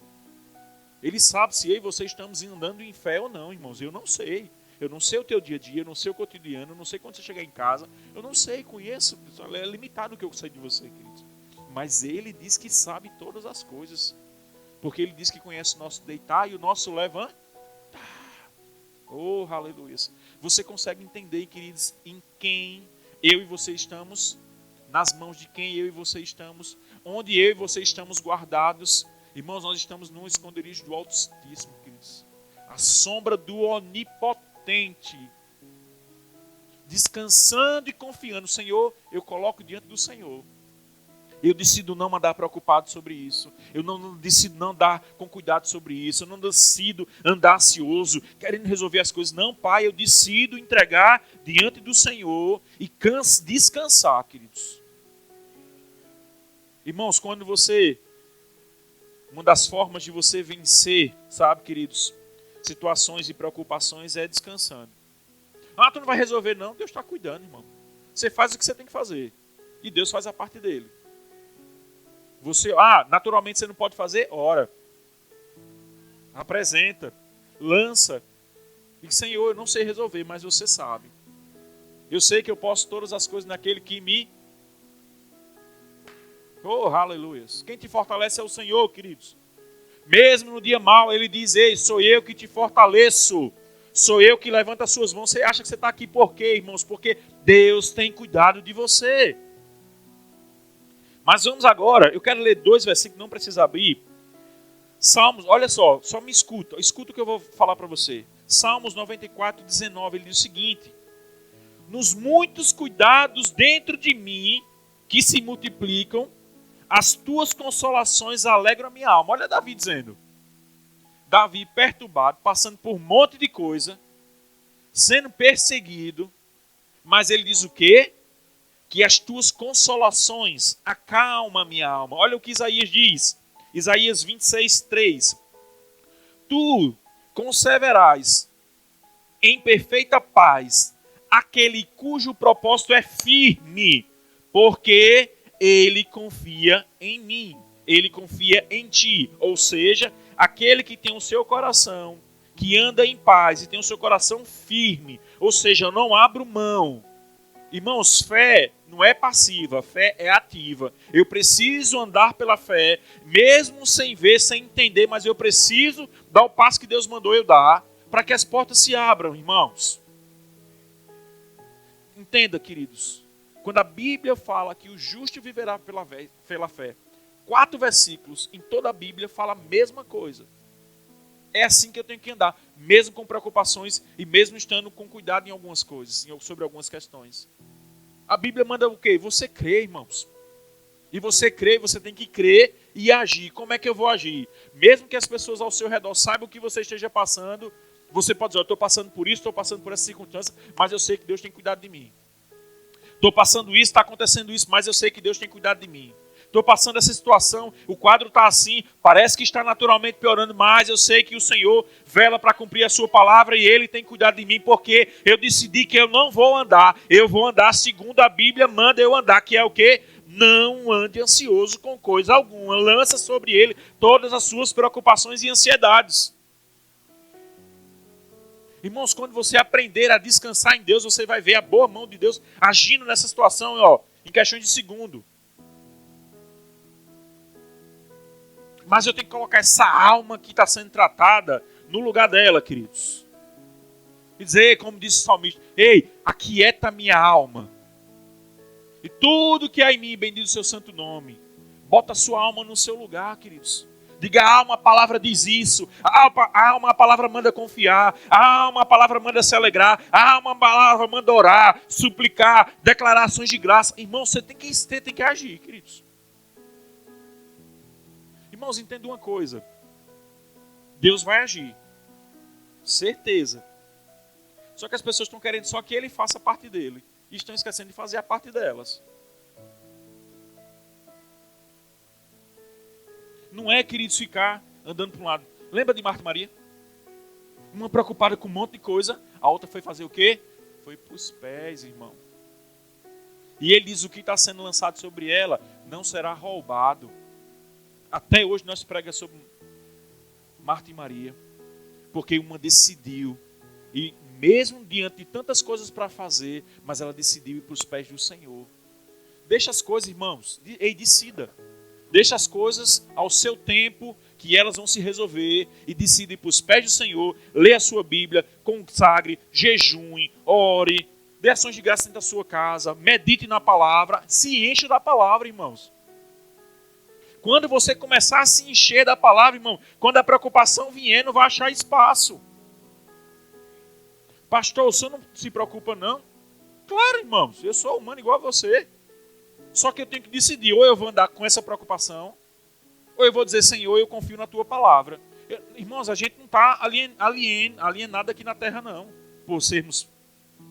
Ele sabe se eu e você estamos andando em fé ou não, irmãos. Eu não sei. Eu não sei o teu dia a dia, eu não sei o cotidiano, eu não sei quando você chegar em casa. Eu não sei, conheço. É limitado o que eu sei de você, queridos. Mas Ele diz que sabe todas as coisas. Porque Ele diz que conhece o nosso deitar e o nosso levantar. Oh, aleluia. Você consegue entender, queridos, em quem eu e você estamos? Nas mãos de quem eu e você estamos? Onde eu e você estamos guardados? Irmãos, nós estamos num esconderijo do Altíssimo, queridos. à sombra do Onipotente, descansando e confiando. Senhor, eu coloco diante do Senhor. Eu decido não andar preocupado sobre isso. Eu não decido não andar com cuidado sobre isso. Eu não decido andar ansioso, querendo resolver as coisas. Não, Pai, eu decido entregar diante do Senhor e descansar, queridos. Irmãos, quando uma das formas de você vencer, sabe, queridos, situações e preocupações é descansando. Ah, tu não vai resolver, não. Deus está cuidando, irmão. Você faz o que você tem que fazer. E Deus faz a parte dele. Naturalmente você não pode fazer? Ora. Apresenta. Lança. E Senhor, eu não sei resolver, mas você sabe. Eu sei que eu posso todas as coisas naquele que me... Oh, aleluia. Quem te fortalece é o Senhor, queridos. Mesmo no dia mau, Ele diz, ei, sou eu que te fortaleço. Sou eu que levanto as suas mãos. Você acha que você está aqui por quê, irmãos? Porque Deus tem cuidado de você. Mas vamos agora, eu quero ler 2 versículos, não precisa abrir. Salmos, olha só me escuta o que eu vou falar para você. Salmos 94, 19, ele diz o seguinte: nos muitos cuidados dentro de mim, que se multiplicam, as tuas consolações alegram a minha alma. Olha Davi dizendo. Davi perturbado, passando por um monte de coisa, sendo perseguido, mas ele diz o quê? Que as tuas consolações acalmam a minha alma. Olha o que Isaías diz. Isaías 26, 3. Tu conservarás em perfeita paz aquele cujo propósito é firme, porque ele confia em mim. Ele confia em ti. Ou seja, aquele que tem o seu coração, que anda em paz e tem o seu coração firme. Ou seja, eu não abro mão. Irmãos, fé não é passiva, fé é ativa. Eu preciso andar pela fé, mesmo sem ver, sem entender, mas eu preciso dar o passo que Deus mandou eu dar, para que as portas se abram, irmãos. Entenda, queridos, quando a Bíblia fala que o justo viverá pela fé, 4 versículos em toda a Bíblia fala a mesma coisa. É assim que eu tenho que andar, mesmo com preocupações e mesmo estando com cuidado em algumas coisas, sobre algumas questões. A Bíblia manda o quê? Você crê, irmãos. E você crê, você tem que crer e agir. Como é que eu vou agir? Mesmo que as pessoas ao seu redor saibam o que você esteja passando, você pode dizer, eu estou passando por isso, estou passando por essa circunstância, mas eu sei que Deus tem cuidado de mim. Estou passando isso, está acontecendo isso, mas eu sei que Deus tem cuidado de mim. Estou passando essa situação, o quadro está assim, parece que está naturalmente piorando, mas eu sei que o Senhor vela para cumprir a sua palavra e Ele tem cuidado de mim, porque eu decidi que eu não vou andar, eu vou andar segundo a Bíblia manda eu andar, que é o quê? Não ande ansioso com coisa alguma, lança sobre Ele todas as suas preocupações e ansiedades. Irmãos, quando você aprender a descansar em Deus, você vai ver a boa mão de Deus agindo nessa situação, em questões de segundo. Mas eu tenho que colocar essa alma que está sendo tratada no lugar dela, queridos. E dizer, como disse o salmista, ei, aquieta a minha alma. E tudo que há em mim, bendize o seu santo nome. Bota a sua alma no seu lugar, queridos. Diga, a alma, a palavra diz isso. A alma, a palavra manda confiar. A alma, a palavra manda se alegrar. A alma, a palavra manda orar, suplicar, declarações de graça. Irmão, você tem que agir, queridos. Irmãos, entenda uma coisa. Deus vai agir. Certeza. Só que as pessoas estão querendo só que Ele faça a parte dele. E estão esquecendo de fazer a parte delas. Não é, queridos, ficar andando para um lado. Lembra de Marta e Maria? Uma preocupada com um monte de coisa. A outra foi fazer o quê? Foi para os pés, irmão. E ele diz, o que está sendo lançado sobre ela não será roubado. Até hoje nós pregamos sobre Marta e Maria. Porque uma decidiu. E mesmo diante de tantas coisas para fazer, mas ela decidiu ir para os pés do Senhor. Deixa as coisas, irmãos. Ei, decida. Deixa as coisas ao seu tempo, que elas vão se resolver. E decida ir para os pés do Senhor. Lê a sua Bíblia, consagre, jejue, ore. Dê ações de graça dentro da sua casa. Medite na palavra. Se enche da palavra, irmãos. Quando você começar a se encher da palavra, irmão, quando a preocupação vier, não vai achar espaço. Pastor, o senhor não se preocupa não? Claro, irmãos, eu sou humano igual a você. Só que eu tenho que decidir, ou eu vou andar com essa preocupação, ou eu vou dizer, Senhor, eu confio na tua palavra. Irmãos, a gente não está alienado aqui na terra não, por sermos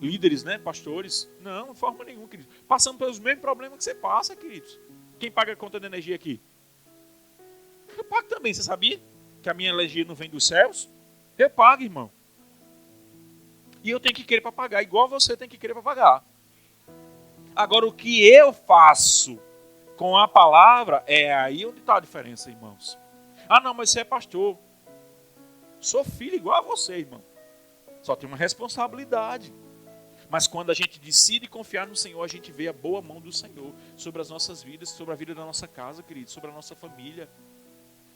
líderes, né, pastores. Não, de forma nenhuma, queridos. Passando pelos mesmos problemas que você passa, queridos. Quem paga a conta de energia aqui? Eu pago também, você sabia? Que a minha energia não vem dos céus? Eu pago, irmão. E eu tenho que querer para pagar, igual você tem que querer para pagar. Agora, o que eu faço com a palavra, é aí onde está a diferença, irmãos. Ah, não, mas você é pastor. Sou filho igual a você, irmão. Só tem uma responsabilidade. Mas quando a gente decide confiar no Senhor, a gente vê a boa mão do Senhor sobre as nossas vidas, sobre a vida da nossa casa, querido, sobre a nossa família.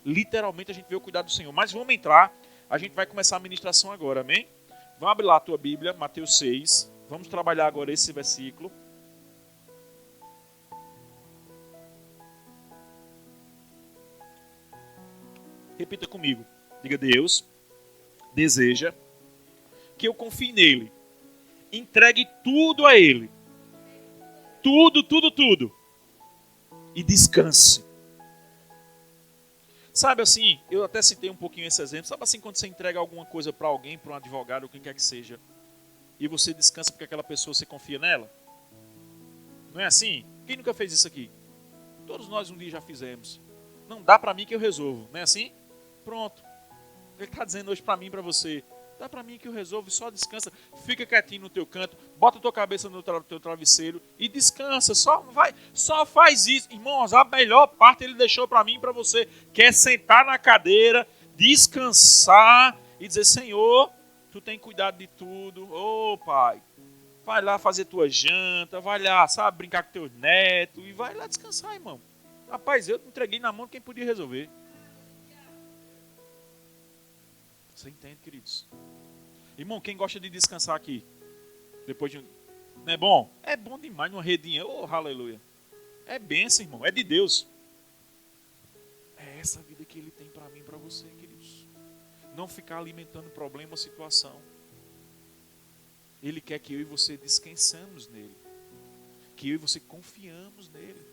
Literalmente a gente vê o cuidado do Senhor. Mas vamos entrar, a gente vai começar a ministração agora, amém? Vamos abrir lá a tua Bíblia, Mateus 6. Vamos trabalhar agora esse versículo. Repita comigo. Diga, Deus deseja que eu confie nele. Entregue tudo a ele. Tudo. E descanse. Sabe assim, eu até citei um pouquinho esse exemplo. Sabe assim, quando você entrega alguma coisa para alguém, para um advogado, ou quem quer que seja, e você descansa porque aquela pessoa, você confia nela? Não é assim? Quem nunca fez isso aqui? Todos nós um dia já fizemos. Não dá para mim que eu resolvo, não é assim? Pronto. Ele está dizendo hoje para mim e para você. Dá para mim que eu resolvo, só descansa. Fica quietinho no teu canto, bota a tua cabeça no teu travesseiro e descansa. Só faz isso. Irmãos, a melhor parte ele deixou para mim e para você, que é sentar na cadeira, descansar e dizer, Senhor, tu tem cuidado de tudo. Ô, Pai, vai lá fazer tua janta, vai lá, sabe, brincar com teus netos e vai lá descansar, irmão. Rapaz, eu te entreguei na mão de quem podia resolver. Você entende, queridos? Irmão, quem gosta de descansar aqui? Depois de não é bom? É bom demais numa redinha. Oh, aleluia. É bênção, irmão. É de Deus. É essa vida que ele tem para mim e para você, queridos. Não ficar alimentando problema ou situação. Ele quer que eu e você descansemos nele. Que eu e você confiamos nele.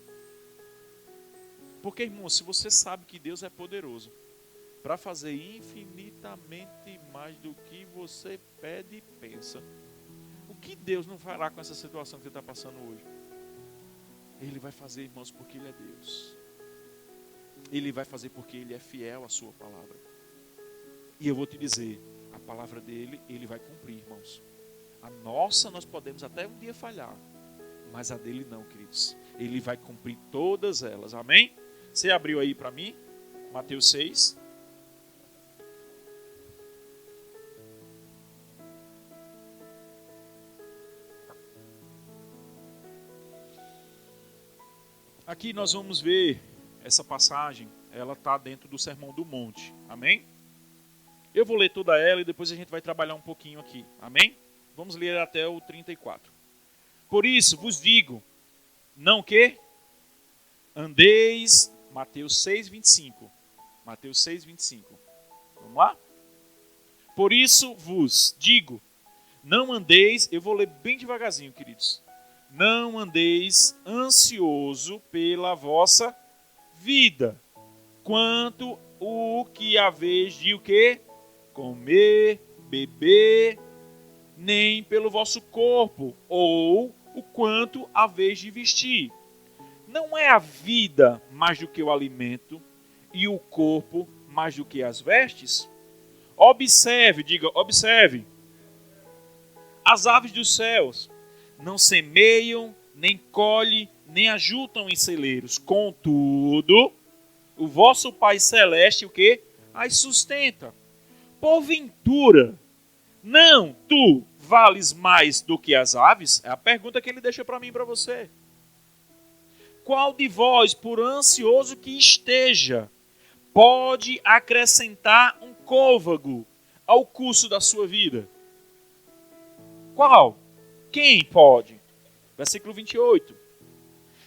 Porque, irmão, se você sabe que Deus é poderoso para fazer infinitamente mais do que você pede e pensa, o que Deus não fará com essa situação que você está passando hoje? Ele vai fazer, irmãos, porque Ele é Deus. Ele vai fazer porque Ele é fiel à sua palavra. E eu vou te dizer, a palavra dele, Ele vai cumprir, irmãos. A nossa nós podemos até um dia falhar, mas a dele não, queridos. Ele vai cumprir todas elas, amém? Você abriu aí para mim, Mateus 6. Aqui nós vamos ver essa passagem, ela está dentro do Sermão do Monte, amém? Eu vou ler toda ela e depois a gente vai trabalhar um pouquinho aqui, amém? Vamos ler até o 34. Por isso vos digo, não que andeis, Mateus 6, 25. Mateus 6, 25. Vamos lá? Por isso vos digo, não andeis, eu vou ler bem devagarzinho, queridos. Não andeis ansioso pela vossa vida, quanto o que haveis de o quê? Comer, beber, nem pelo vosso corpo, ou o quanto haveis de vestir. Não é a vida mais do que o alimento, e o corpo mais do que as vestes? Observe, diga, observe, as aves dos céus, não semeiam, nem colhem, nem ajuntam em celeiros. Contudo, o vosso Pai Celeste, o quê? As sustenta. Porventura, não tu vales mais do que as aves? É a pergunta que ele deixa para mim e para você. Qual de vós, por ansioso que esteja, pode acrescentar um côvago ao curso da sua vida? Qual? Quem pode? Versículo 28.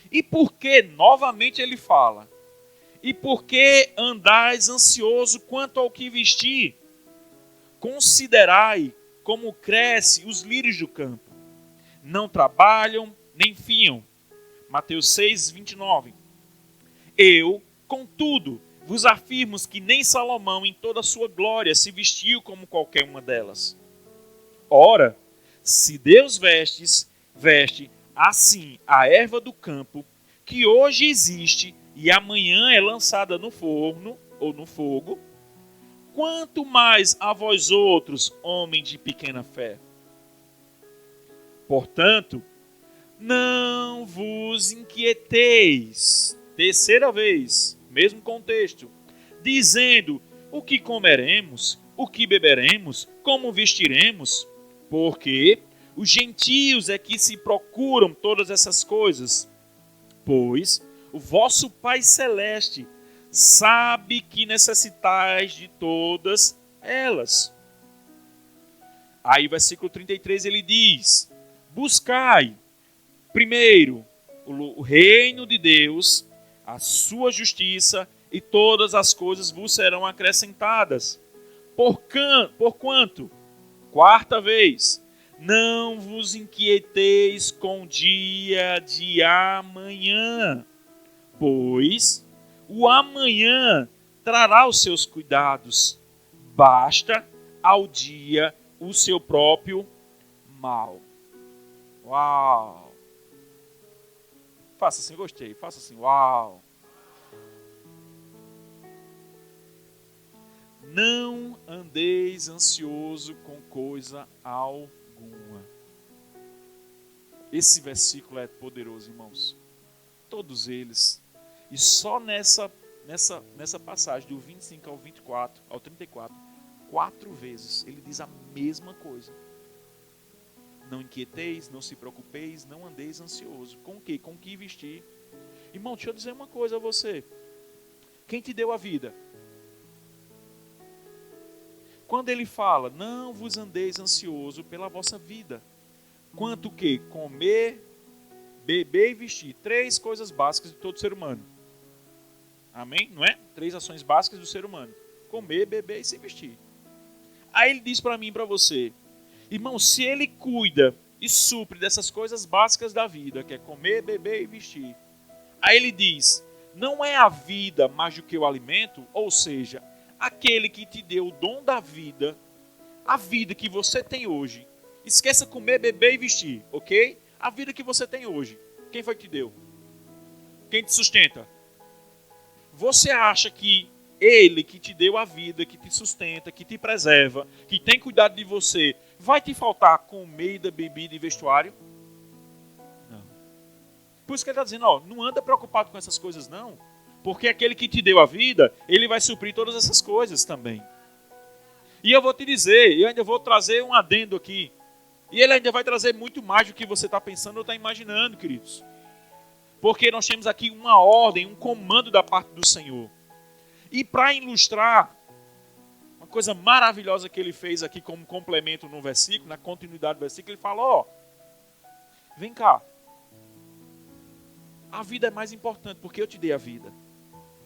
E por que, novamente ele fala, e por que andais ansioso quanto ao que vestir? Considerai como crescem os lírios do campo. Não trabalham nem fiam. Mateus 6, 29. Eu, contudo, vos afirmo que nem Salomão em toda a sua glória se vestiu como qualquer uma delas. Ora, se Deus veste assim a erva do campo, que hoje existe e amanhã é lançada no forno ou no fogo, quanto mais a vós outros, homens de pequena fé. Portanto, não vos inquieteis, terceira vez, mesmo contexto, dizendo o que comeremos, o que beberemos, como vestiremos, porque os gentios é que se procuram todas essas coisas, pois o vosso Pai Celeste sabe que necessitais de todas elas. Aí, versículo 33, ele diz: buscai primeiro o reino de Deus, a sua justiça, e todas as coisas vos serão acrescentadas. Porquanto, quarta vez, não vos inquieteis com o dia de amanhã, pois o amanhã trará os seus cuidados. Basta ao dia o seu próprio mal. Uau! Faça assim, gostei. Faça assim, uau! Não andeis ansioso com coisa alguma. Esse versículo é poderoso, irmãos. Todos eles. E só nessa passagem, do 25 ao 24, ao 34, 4 vezes, ele diz a mesma coisa. Não inquieteis, não se preocupeis, não andeis ansioso. Com o quê? Com o que vestir? Irmão, deixa eu dizer uma coisa a você. Quem te deu a vida? Quando ele fala, não vos andeis ansioso pela vossa vida. Quanto o quê? Comer, beber e vestir. 3 coisas básicas de todo ser humano. Amém? Não é? 3 ações básicas do ser humano. Comer, beber e se vestir. Aí ele diz para mim e para você, irmão, se ele cuida e supre dessas coisas básicas da vida, que é comer, beber e vestir. Aí ele diz, não é a vida mais do que o alimento, ou seja, aquele que te deu o dom da vida, a vida que você tem hoje. Esqueça comer, beber e vestir, ok? A vida que você tem hoje. Quem foi que te deu? Quem te sustenta? Você acha que ele que te deu a vida, que te sustenta, que te preserva, que tem cuidado de você, vai te faltar comida, bebida e vestuário? Não. Por isso que ele está dizendo, ó, não anda preocupado com essas coisas não. Porque aquele que te deu a vida, ele vai suprir todas essas coisas também. E eu vou te dizer, eu ainda vou trazer um adendo aqui. E ele ainda vai trazer muito mais do que você está pensando ou está imaginando, queridos. Porque nós temos aqui uma ordem, um comando da parte do Senhor. E para ilustrar, uma coisa maravilhosa que ele fez aqui como complemento no versículo, na continuidade do versículo, ele fala, ó, vem cá. A vida é mais importante porque eu te dei a vida.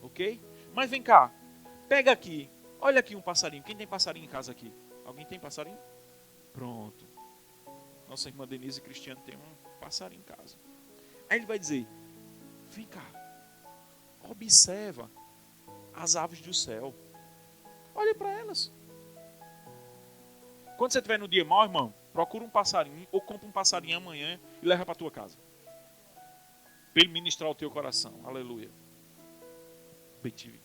Ok? Mas vem cá, pega aqui, olha aqui um passarinho. Quem tem passarinho em casa aqui? Alguém tem passarinho? Pronto. Nossa irmã Denise e Cristiano tem um passarinho em casa. Aí ele vai dizer, vem cá, observa as aves do céu. Olha para elas. Quando você estiver no dia mau, irmão, procura um passarinho ou compra um passarinho amanhã e leva para a tua casa. Para ele ministrar o teu coração. Aleluia. Bem te vi.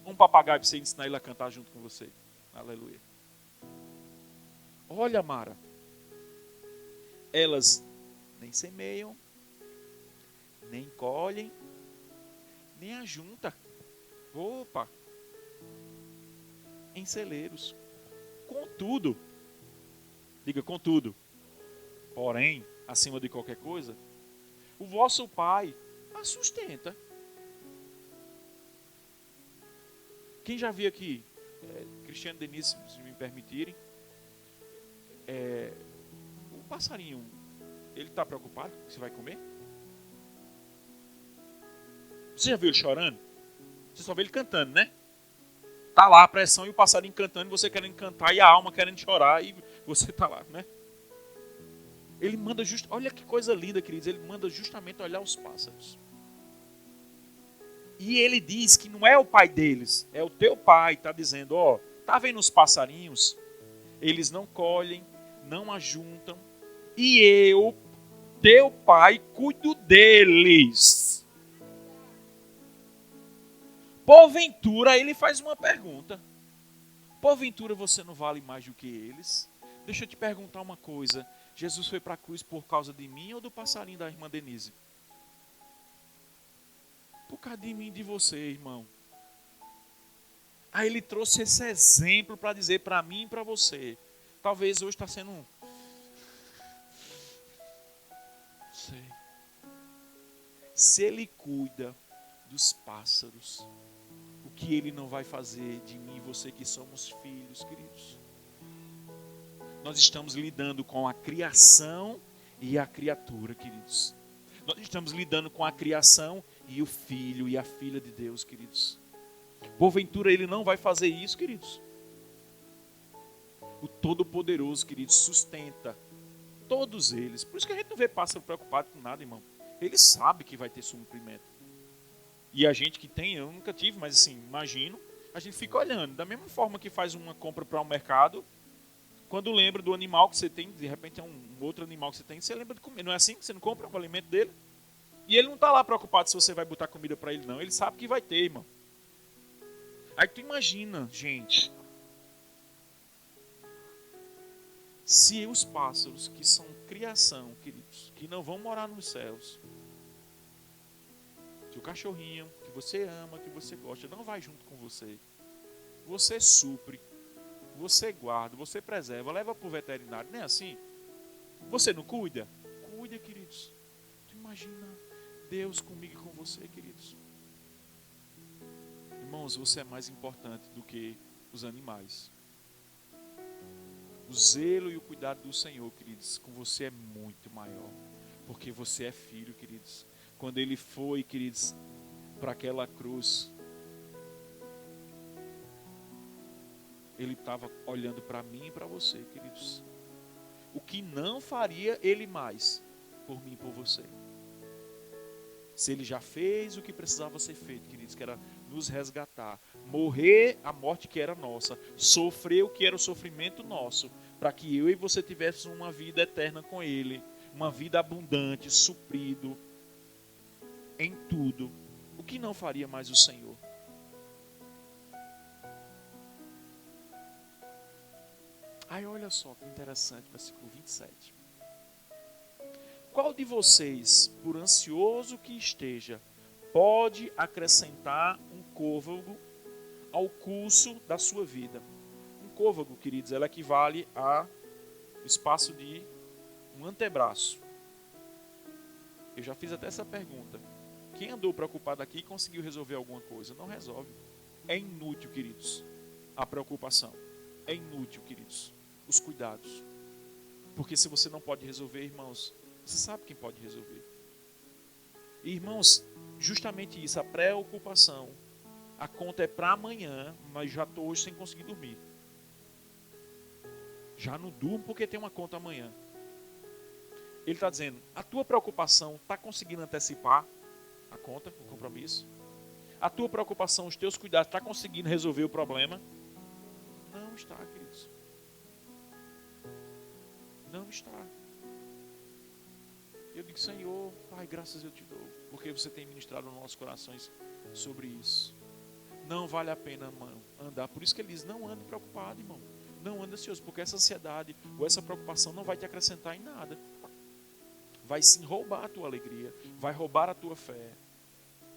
Um papagaio para você ensinar ele a cantar junto com você. Aleluia. Olha, Mara. Elas nem semeiam, nem colhem, nem ajuntam. Opa! Em celeiros. Contudo, diga contudo, porém, acima de qualquer coisa, o vosso Pai a sustenta. Quem já viu aqui, Cristiano e Denise, se me permitirem, o passarinho, ele está preocupado que você vai comer? Você já viu ele chorando? Você só vê ele cantando, né? Tá lá a pressão e o passarinho cantando, você querendo cantar e a alma querendo chorar e você tá lá, né? Ele manda olha que coisa linda, queridos, ele manda justamente olhar os pássaros. E ele diz que não é o pai deles, é o teu pai, tá dizendo, ó, tá vendo os passarinhos? Eles não colhem, não ajuntam, e eu, teu pai, cuido deles. Porventura, ele faz uma pergunta. Porventura você não vale mais do que eles? Deixa eu te perguntar uma coisa. Jesus foi para a cruz por causa de mim ou do passarinho da irmã Denise? Por causa de mim e de você, irmão. Aí ele trouxe esse exemplo para dizer para mim e para você. Talvez hoje está sendo um... Sei. Se ele cuida dos pássaros, o que ele não vai fazer de mim e você que somos filhos, queridos? Nós estamos lidando com a criação e a criatura, queridos. Nós estamos lidando com a criação e o filho e a filha de Deus, queridos. Porventura ele não vai fazer isso, queridos. O Todo-Poderoso, queridos, sustenta todos eles. Por isso que a gente não vê pássaro preocupado com nada, irmão. Ele sabe que vai ter suprimento. E a gente que tem, eu nunca tive, mas assim, imagino, a gente fica olhando. Da mesma forma que faz uma compra para um mercado, quando lembra do animal que você tem, de repente é um outro animal que você tem, você lembra de comer. Não é assim? Você não compra o alimento dele? E ele não está lá preocupado se você vai botar comida para ele, não. Ele sabe que vai ter, irmão. Aí tu imagina, gente, se os pássaros que são criação, queridos, que não vão morar nos céus, se o cachorrinho que você ama, que você gosta, não vai junto com você, você supre, você guarda, você preserva, leva para o veterinário, não é assim? Você não cuida? Cuida, queridos. Tu imagina Deus comigo e com você, queridos. Irmãos, você é mais importante do que os animais. O zelo e o cuidado do Senhor, queridos, com você é muito maior. Porque você é filho, queridos. Quando ele foi, queridos, para aquela cruz, ele estava olhando para mim e para você, queridos. O que não faria ele mais por mim e por você? Se ele já fez o que precisava ser feito, queridos, que era nos resgatar, morrer a morte que era nossa, sofrer o que era o sofrimento nosso, para que eu e você tivéssemos uma vida eterna com ele, uma vida abundante, suprido em tudo. O que não faria mais o Senhor? Aí olha só que interessante, versículo 27. Qual de vocês, por ansioso que esteja, pode acrescentar um côvago ao curso da sua vida? Um côvago, queridos, ela equivale a espaço de um antebraço. Eu já fiz até essa pergunta. Quem andou preocupado aqui e conseguiu resolver alguma coisa? Não resolve. É inútil, queridos, a preocupação. É inútil, queridos, os cuidados. Porque se você não pode resolver, irmãos, você sabe quem pode resolver. E, irmãos, justamente isso, a preocupação. A conta é para amanhã, mas já estou hoje sem conseguir dormir. Já não durmo porque tem uma conta amanhã. Ele está dizendo, a tua preocupação está conseguindo antecipar a conta, o compromisso? A tua preocupação, os teus cuidados, está conseguindo resolver o problema? Não está, queridos. Não está. Eu digo, Senhor, Pai, graças eu te dou, porque você tem ministrado nos nossos corações sobre isso. Não vale a pena, irmão, andar. Por isso que ele diz, não ande preocupado, irmão. Não ande ansioso, porque essa ansiedade ou essa preocupação não vai te acrescentar em nada. Vai sim roubar a tua alegria, vai roubar a tua fé.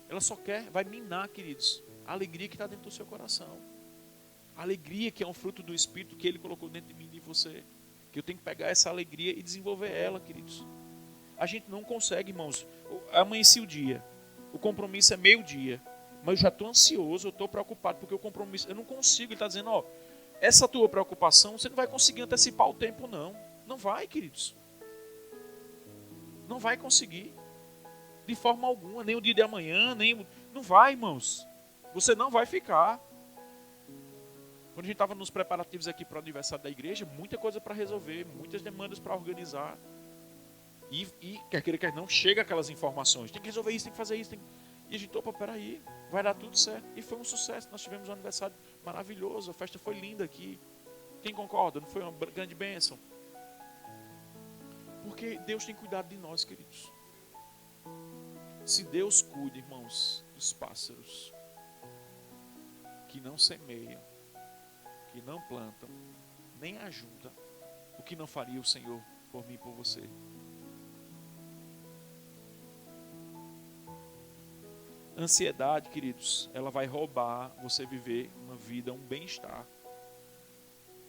Ela só quer, vai minar, queridos, a alegria que está dentro do seu coração. A alegria que é um fruto do Espírito que Ele colocou dentro de mim e de você. Que eu tenho que pegar essa alegria e desenvolver ela, queridos. A gente não consegue, irmãos. Amanheci o dia. O compromisso é meio-dia. Mas eu já estou ansioso, eu estou preocupado, porque o compromisso... Eu não consigo. Ele está dizendo, ó, essa tua preocupação, você não vai conseguir antecipar o tempo, não. Não vai, queridos. Não vai conseguir. De forma alguma. Nem o dia de amanhã, nem... Não vai, irmãos. Você não vai ficar. Quando a gente estava nos preparativos aqui para o aniversário da igreja, muita coisa para resolver, muitas demandas para organizar. E quer queira, quer não, chega aquelas informações. Tem que resolver isso, tem que fazer isso. E a gente, opa, peraí, vai dar tudo certo. E foi um sucesso. Nós tivemos um aniversário maravilhoso, a festa foi linda aqui. Quem concorda? Não foi uma grande bênção? Porque Deus tem cuidado de nós, queridos. Se Deus cuida, irmãos, dos pássaros que não semeiam, que não plantam, nem ajuntam, o que não faria o Senhor por mim e por você? Ansiedade, queridos, ela vai roubar você viver uma vida, um bem-estar.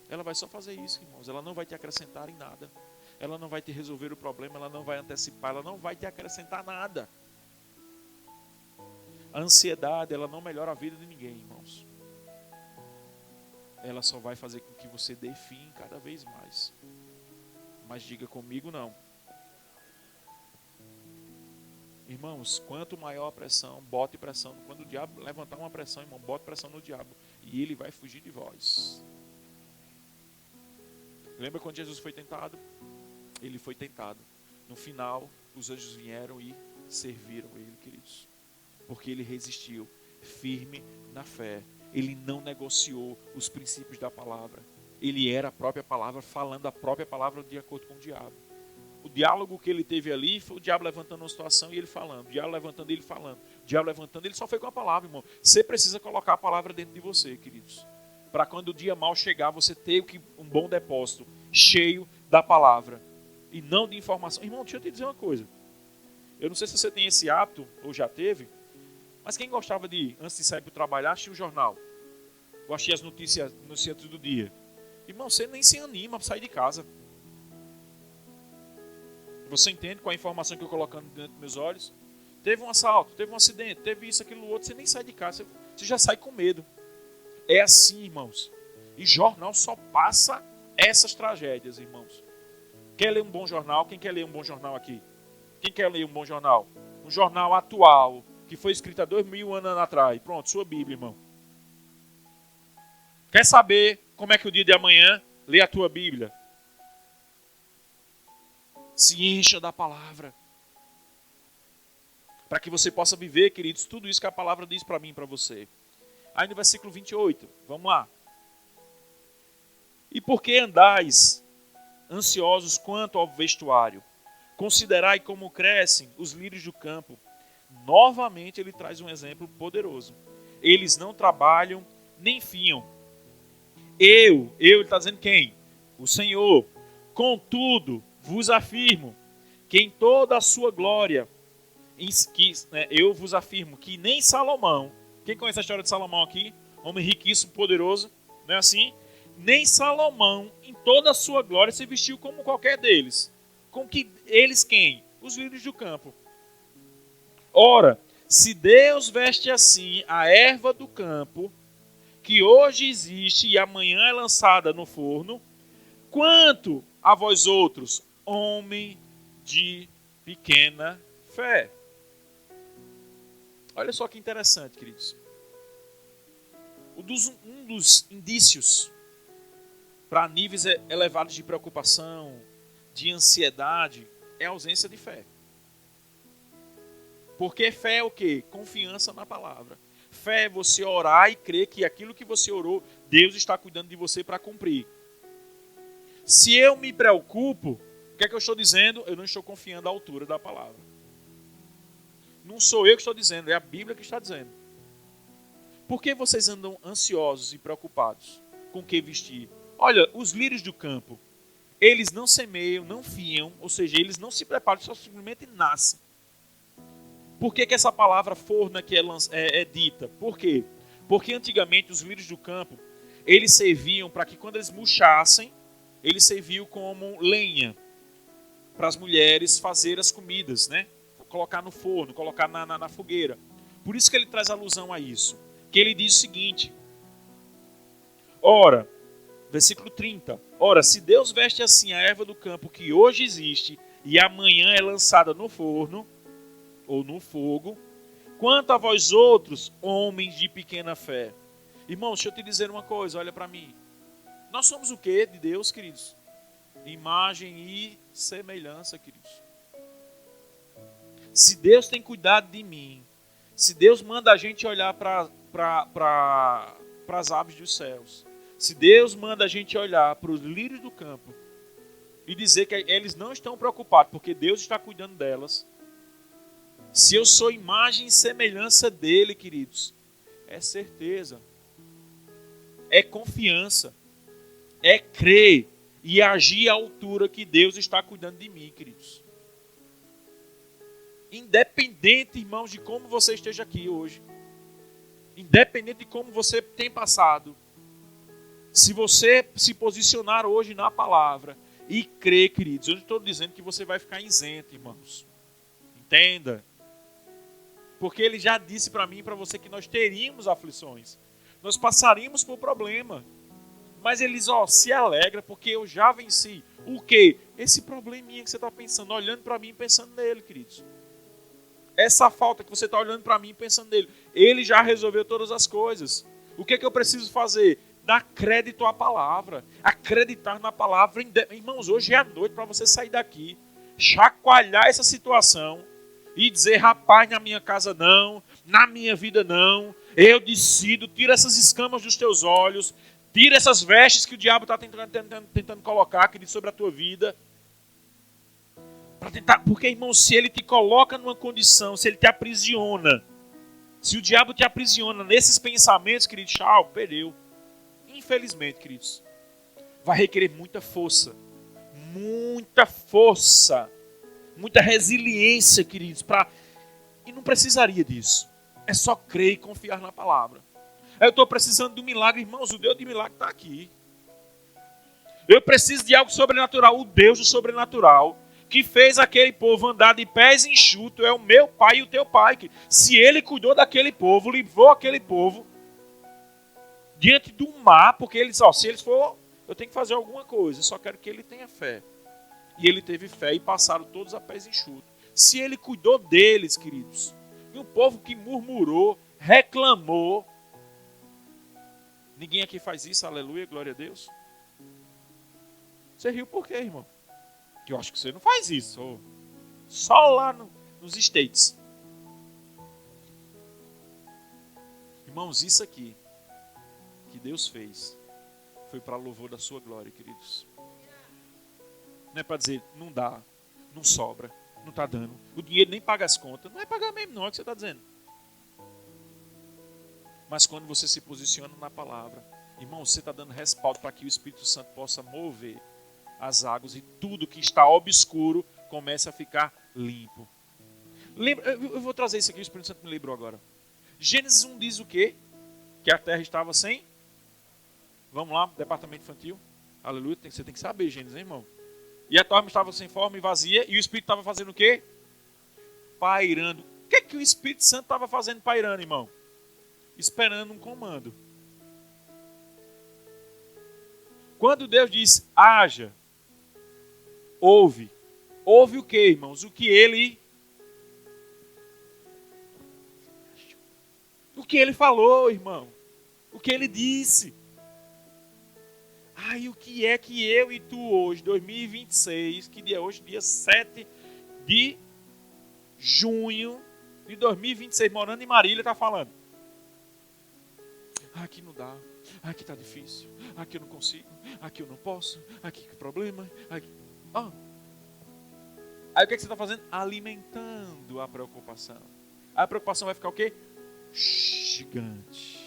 Ela vai só fazer isso, irmãos. Ela não vai te acrescentar em nada. Ela não vai te resolver o problema, ela não vai antecipar, ela não vai te acrescentar nada. A ansiedade, ela não melhora a vida de ninguém, irmãos. Ela só vai fazer com que você dê fim cada vez mais. Mas diga comigo, não. Irmãos, quanto maior a pressão, bote pressão. Quando o diabo levantar uma pressão, irmão, bote pressão no diabo. E ele vai fugir de vós. Lembra quando Jesus foi tentado? Ele foi tentado. No final, os anjos vieram e serviram ele, queridos. Porque ele resistiu, firme na fé. Ele não negociou os princípios da palavra. Ele era a própria palavra, falando a própria palavra de acordo com o diabo. O diálogo que ele teve ali foi o diabo levantando uma situação e ele falando. O diabo levantando e ele falando. O diabo levantando, ele só foi com a palavra, irmão. Você precisa colocar a palavra dentro de você, queridos. Para quando o dia mal chegar, você ter um bom depósito, cheio da palavra. E não de informação. Irmão, deixa eu te dizer uma coisa. Eu não sei se você tem esse hábito, ou já teve, mas quem gostava de, antes de sair para trabalhar, assistir o jornal. Ou assistir as notícias no centro do dia. Irmão, você nem se anima para sair de casa. Você entende com a informação que eu colocando dentro dos meus olhos? Teve um assalto, teve um acidente, teve isso, aquilo, outro. Você nem sai de casa, você já sai com medo. É assim, irmãos. E jornal só passa essas tragédias, irmãos. Quer ler um bom jornal? Quem quer ler um bom jornal aqui? Quem quer ler um bom jornal? Um jornal atual, que foi escrito há 2000 anos atrás. Pronto, sua Bíblia, irmão. Quer saber como é que o dia de amanhã? Lê a tua Bíblia. Se encha da palavra. Para que você possa viver, queridos, tudo isso que a palavra diz para mim e para você. Aí no versículo 28, vamos lá. E por que andais ansiosos quanto ao vestuário? Considerai como crescem os lírios do campo. Novamente ele traz um exemplo poderoso. Eles não trabalham nem fiam. Ele está dizendo quem? O Senhor. Contudo, vos afirmo que em toda a sua glória, eu vos afirmo que nem Salomão, quem conhece a história de Salomão aqui? Homem riquíssimo, poderoso, não é assim? Nem Salomão, em toda a sua glória, se vestiu como qualquer deles. Com que eles quem? Os lírios do campo. Ora, se Deus veste assim a erva do campo, que hoje existe e amanhã é lançada no forno, quanto a vós outros, homem de pequena fé. Olha só que interessante, queridos. Um dos indícios para níveis elevados de preocupação, de ansiedade, é a ausência de fé. Porque fé é o quê? Confiança na palavra. Fé é você orar e crer que aquilo que você orou, Deus está cuidando de você para cumprir. Se eu me preocupo, o que é que eu estou dizendo? Eu não estou confiando à altura da palavra. Não sou eu que estou dizendo, é a Bíblia que está dizendo. Por que vocês andam ansiosos e preocupados? Com o que vestir? Olha, os lírios do campo, eles não semeiam, não fiam, ou seja, eles não se preparam, só simplesmente nascem. Por que essa palavra forno aqui é dita? Por quê? Porque antigamente os lírios do campo, eles serviam para que quando eles murchassem, eles serviam como lenha para as mulheres fazer as comidas, né? Colocar no forno, colocar na fogueira. Por isso que ele traz alusão a isso. Que ele diz o seguinte. Ora, versículo 30. Ora, se Deus veste assim a erva do campo que hoje existe e amanhã é lançada no forno ou no fogo, quanto a vós outros, homens de pequena fé, Irmãos, deixa eu te dizer uma coisa, olha para mim. Nós somos o quê de Deus, queridos? Imagem e semelhança, queridos. Se Deus tem cuidado de mim, se Deus manda a gente olhar para as aves dos céus, se Deus manda a gente olhar para os lírios do campo e dizer que eles não estão preocupados porque Deus está cuidando delas, se eu sou imagem e semelhança dele, queridos, é certeza, é confiança, é crer e agir à altura que Deus está cuidando de mim, queridos. Independente, irmãos, de como você esteja aqui hoje, independente de como você tem passado, se você se posicionar hoje na palavra e crer, queridos, eu não estou dizendo que você vai ficar isento, irmãos. Entenda. Porque ele já disse para mim e para você que nós teríamos aflições. Nós passaríamos por problema. Mas eles, se alegra porque eu já venci. O quê? Esse probleminha que você está pensando, olhando para mim e pensando nele, queridos. Essa falta que você está olhando para mim e pensando nele. Ele já resolveu todas as coisas. O que é que eu preciso fazer? Dar crédito à palavra. Acreditar na palavra. Irmãos, hoje é a noite para você sair daqui. Chacoalhar essa situação. E dizer, rapaz, na minha casa não. Na minha vida não. Eu decido. Tira essas escamas dos teus olhos. Tira essas vestes que o diabo está tentando colocar, querido, sobre a tua vida. Para tentar, porque, irmão, se ele te coloca numa condição, se ele te aprisiona, se o diabo te aprisiona nesses pensamentos, querido, tchau, perdeu. Infelizmente, queridos, vai requerer muita força, muita resiliência, queridos, e não precisaria disso. É só crer e confiar na palavra. Eu estou precisando de um milagre, irmãos, o Deus de milagre está aqui. Eu preciso de algo sobrenatural, o Deus do sobrenatural, que fez aquele povo andar de pés enxutos, é o meu pai e o teu pai. Se ele cuidou daquele povo, livrou aquele povo diante do mar, porque eles, se eles for, eu tenho que fazer alguma coisa, eu só quero que ele tenha fé. E ele teve fé e passaram todos a pés enxutos. Se ele cuidou deles, queridos, e um povo que murmurou, reclamou, ninguém aqui faz isso, aleluia, glória a Deus. Você riu por quê, irmão? Que eu acho que você não faz isso. Só lá nos States. Irmãos, isso aqui que Deus fez foi para louvor da sua glória, queridos. Não é para dizer, não dá, não sobra, não está dando. O dinheiro nem paga as contas. Não é pagar mesmo, não, é o que você está dizendo. Mas quando você se posiciona na palavra, irmão, você está dando respaldo para que o Espírito Santo possa mover as águas e tudo que está obscuro comece a ficar limpo. Eu vou trazer isso aqui, o Espírito Santo me lembrou agora. Gênesis 1 diz o quê? Que a terra estava sem... Vamos lá, departamento infantil. Aleluia, você tem que saber, Gênesis, hein, irmão? E a terra estava sem forma e vazia, e o Espírito estava fazendo o quê? Pairando. O que o Espírito Santo estava fazendo pairando, irmão? Esperando um comando. Quando Deus diz, haja, ouve. Ouve o que, irmãos? O que ele falou, irmão. O que ele disse. E o que é que eu e tu hoje, 2026, que dia é hoje? Dia 7 de junho de 2026, morando em Marília, está falando? Aqui não dá. Aqui está difícil. Aqui eu não consigo. Aqui eu não posso. Aqui que problema. Aqui... Aí o que você está fazendo? Alimentando a preocupação. Aí a preocupação vai ficar o quê? Gigante.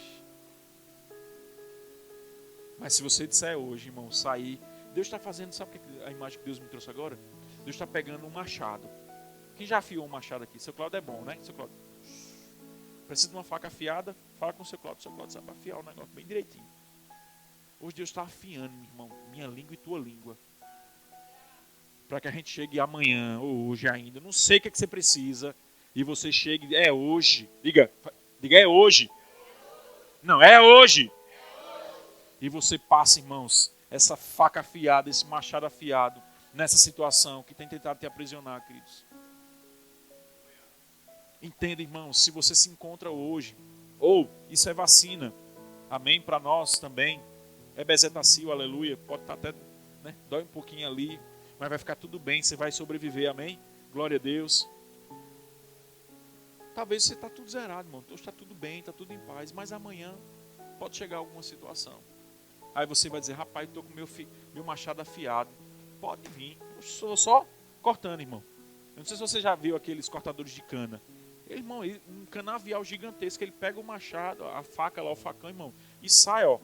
Mas se você disser hoje, irmão, sair... Deus está fazendo, sabe a imagem que Deus me trouxe agora? Deus está pegando um machado. Quem já afiou um machado aqui? Seu Cláudio é bom, né? Seu Cláudio. Precisa de uma faca afiada? Fala com o seu Cláudio sabe afiar o negócio bem direitinho. Hoje Deus está afiando, meu irmão, minha língua e tua língua. Para que a gente chegue amanhã, ou hoje ainda. Não sei o que, é que você precisa. E você chegue, é hoje. Diga, é hoje. Não, é hoje. E você passa, irmãos, essa faca afiada, esse machado afiado, nessa situação que tem tentado te aprisionar, queridos. Entenda, irmãos, se você se encontra hoje, ou isso é vacina, Amém? Para nós também. É bezetacil, aleluia. Pode estar até, né? Dói um pouquinho ali, mas vai ficar tudo bem, você vai sobreviver, amém? Glória a Deus. Talvez você está tudo zerado, irmão. Hoje está tudo bem, está tudo em paz, mas amanhã pode chegar alguma situação. Aí você vai dizer, rapaz, estou com meu machado afiado. Pode vir. Eu sou só cortando, irmão. Eu não sei se você já viu aqueles cortadores de cana. Irmão, um canavial gigantesco, ele pega o machado, a faca lá, o facão, irmão, e sai, ó.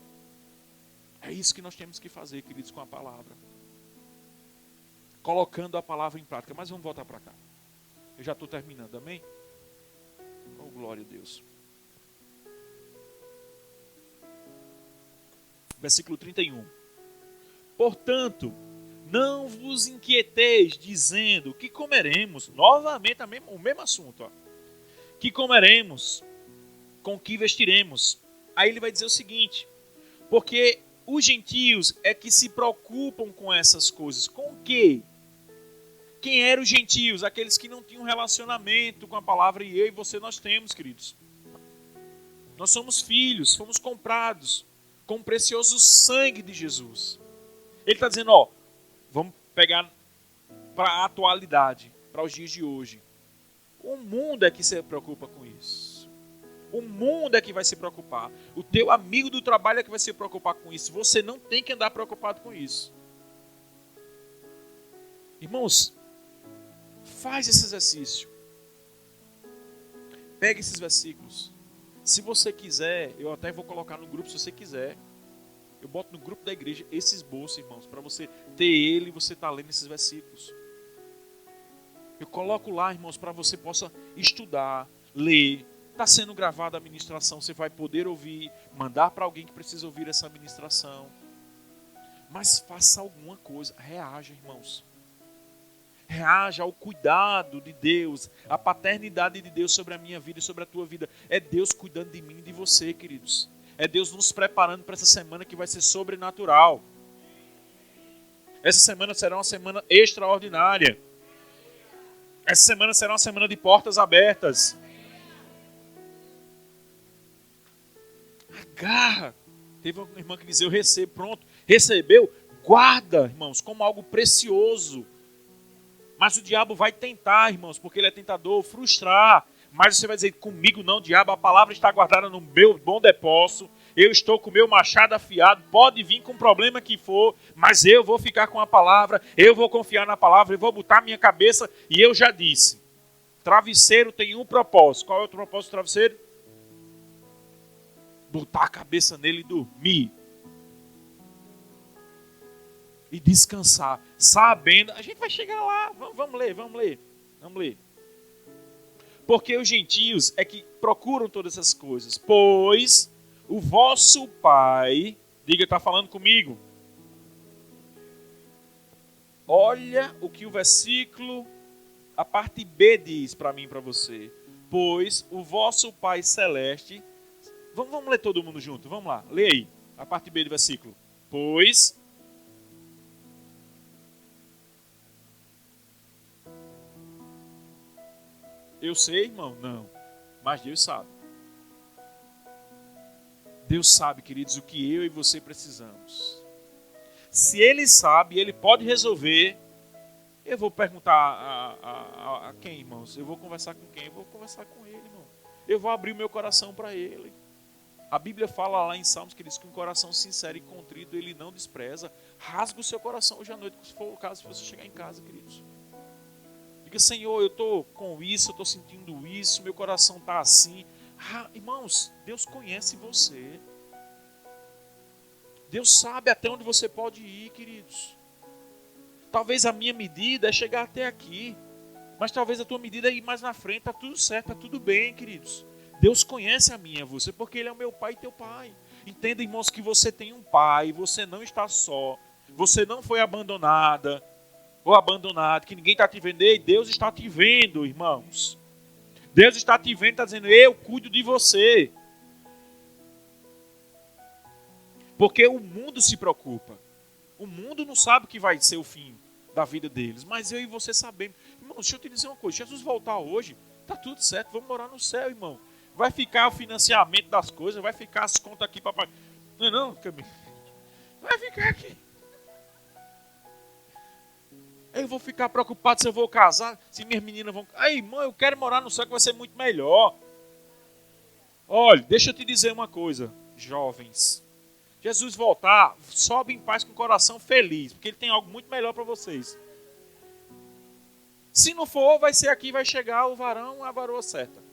É isso que nós temos que fazer, queridos, com a palavra. Colocando a palavra em prática. Mas vamos voltar para cá. Eu já estou terminando, amém? Oh, glória a Deus. Versículo 31. Portanto, não vos inquieteis, dizendo que comeremos. Novamente, o mesmo assunto, ó. Que comeremos, com que vestiremos. Aí ele vai dizer o seguinte, porque os gentios é que se preocupam com essas coisas. Com o quê? Quem eram os gentios? Aqueles que não tinham relacionamento com a palavra, e eu e você nós temos, queridos. Nós somos filhos, fomos comprados com o precioso sangue de Jesus. Ele está dizendo, ó, vamos pegar para a atualidade, para os dias de hoje. O mundo é que se preocupa com isso. O mundo é que vai se preocupar. O teu amigo do trabalho é que vai se preocupar com isso. Você não tem que andar preocupado com isso. Irmãos, faz esse exercício. Pega esses versículos. Se você quiser, eu até vou colocar no grupo se você quiser. Eu boto no grupo da igreja esse esboço, irmãos, para você ter ele e você estar lendo esses versículos. Eu coloco lá, irmãos, para você possa estudar, ler. Está sendo gravada a ministração, você vai poder ouvir, mandar para alguém que precisa ouvir essa ministração. Mas faça alguma coisa, reaja, irmãos. Reaja ao cuidado de Deus, à paternidade de Deus sobre a minha vida e sobre a tua vida. É Deus cuidando de mim e de você, queridos. É Deus nos preparando para essa semana que vai ser sobrenatural. Essa semana será uma semana extraordinária. Essa semana será uma semana de portas abertas. Agarra. Teve uma irmã que dizia, eu recebo, pronto. Recebeu, guarda, irmãos, como algo precioso. Mas o diabo vai tentar, irmãos, porque ele é tentador, frustrar. Mas você vai dizer, comigo não, diabo, a palavra está guardada no meu bom depósito. Eu estou com o meu machado afiado, pode vir com o problema que for, mas eu vou ficar com a palavra, eu vou confiar na palavra, eu vou botar minha cabeça, e eu já disse, travesseiro tem um propósito. Qual é o propósito do travesseiro? Botar a cabeça nele e dormir. E descansar, sabendo, a gente vai chegar lá, vamos ler. Porque os gentios é que procuram todas essas coisas, pois o vosso Pai, diga, está falando comigo. Olha o que o versículo, a parte B diz para mim e para você. Pois o vosso Pai Celeste, vamos ler todo mundo junto, vamos lá, lê aí, a parte B do versículo. Pois eu sei, irmão? Não. Mas Deus sabe. Deus sabe, queridos, o que eu e você precisamos. Se Ele sabe, Ele pode resolver. Eu vou perguntar a quem, irmãos? Eu vou conversar com quem? Eu vou conversar com Ele, irmão. Eu vou abrir o meu coração para Ele. A Bíblia fala lá em Salmos, queridos, que um coração sincero e contrito Ele não despreza. Rasga o seu coração hoje à noite, se for o caso, se você chegar em casa, queridos. Diga, Senhor, eu estou com isso, eu estou sentindo isso, meu coração está assim. Irmãos, Deus conhece você. Deus sabe até onde você pode ir, queridos. Talvez a minha medida é chegar até aqui, mas talvez a tua medida é ir mais na frente. Está tudo certo, está tudo bem, queridos. Deus conhece a minha e a você, porque Ele é o meu Pai e teu Pai. Entenda, irmãos, que você tem um Pai, você não está só, você não foi abandonada ou abandonado, que ninguém está te vendo. Ei, Deus está te vendo, irmãos. Deus está te vendo, está dizendo, eu cuido de você. Porque o mundo se preocupa. O mundo não sabe o que vai ser o fim da vida deles, mas eu e você sabemos. Irmão, deixa eu te dizer uma coisa, Jesus voltar hoje, está tudo certo, vamos morar no céu, irmão. Vai ficar o financiamento das coisas, vai ficar as contas aqui para pagar. Não, Camilo. Vai ficar aqui. Eu vou ficar preocupado se eu vou casar, se minhas meninas vão... Aí, irmão, eu quero morar no céu que vai ser muito melhor. Olha, deixa eu te dizer uma coisa, jovens. Jesus voltar, sobe em paz com o coração feliz, porque Ele tem algo muito melhor para vocês. Se não for, vai ser aqui, vai chegar o varão, a varoa certa.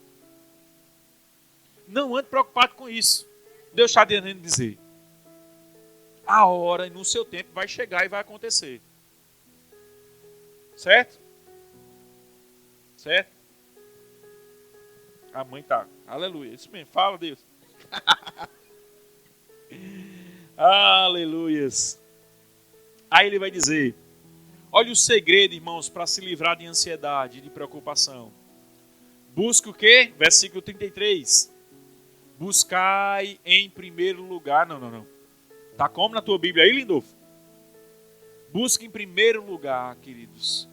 Não ande preocupado com isso. Deus está querendo dizer. A hora e no seu tempo vai chegar e vai acontecer. Certo? Certo? A mãe tá. Aleluia. Isso mesmo. Fala, Deus. Aleluias. Aí ele vai dizer: olha o segredo, irmãos, para se livrar de ansiedade, de preocupação. Busque o quê? Versículo 33. Buscai em primeiro lugar. Não. Tá como na tua Bíblia aí, Lindolfo? Busque em primeiro lugar, queridos,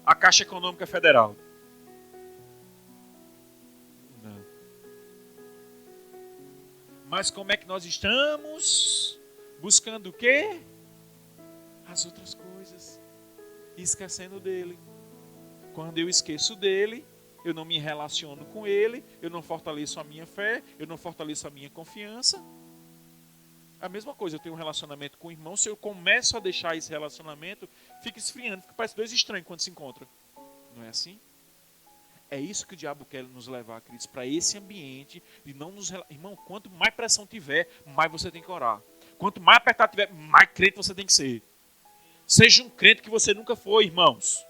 a Caixa Econômica Federal. Não. Mas como é que nós estamos? Buscando o quê? As outras coisas. Esquecendo dele. Quando eu esqueço dele, eu não me relaciono com ele, eu não fortaleço a minha fé, eu não fortaleço a minha confiança. A mesma coisa, eu tenho um relacionamento com o irmão, se eu começo a deixar esse relacionamento, fica esfriando, fica parece dois estranhos quando se encontram. Não é assim? É isso que o diabo quer nos levar, queridos, para esse ambiente de não nos... Irmão, quanto mais pressão tiver, mais você tem que orar. Quanto mais apertado tiver, mais crente você tem que ser. Seja um crente que você nunca foi, irmãos.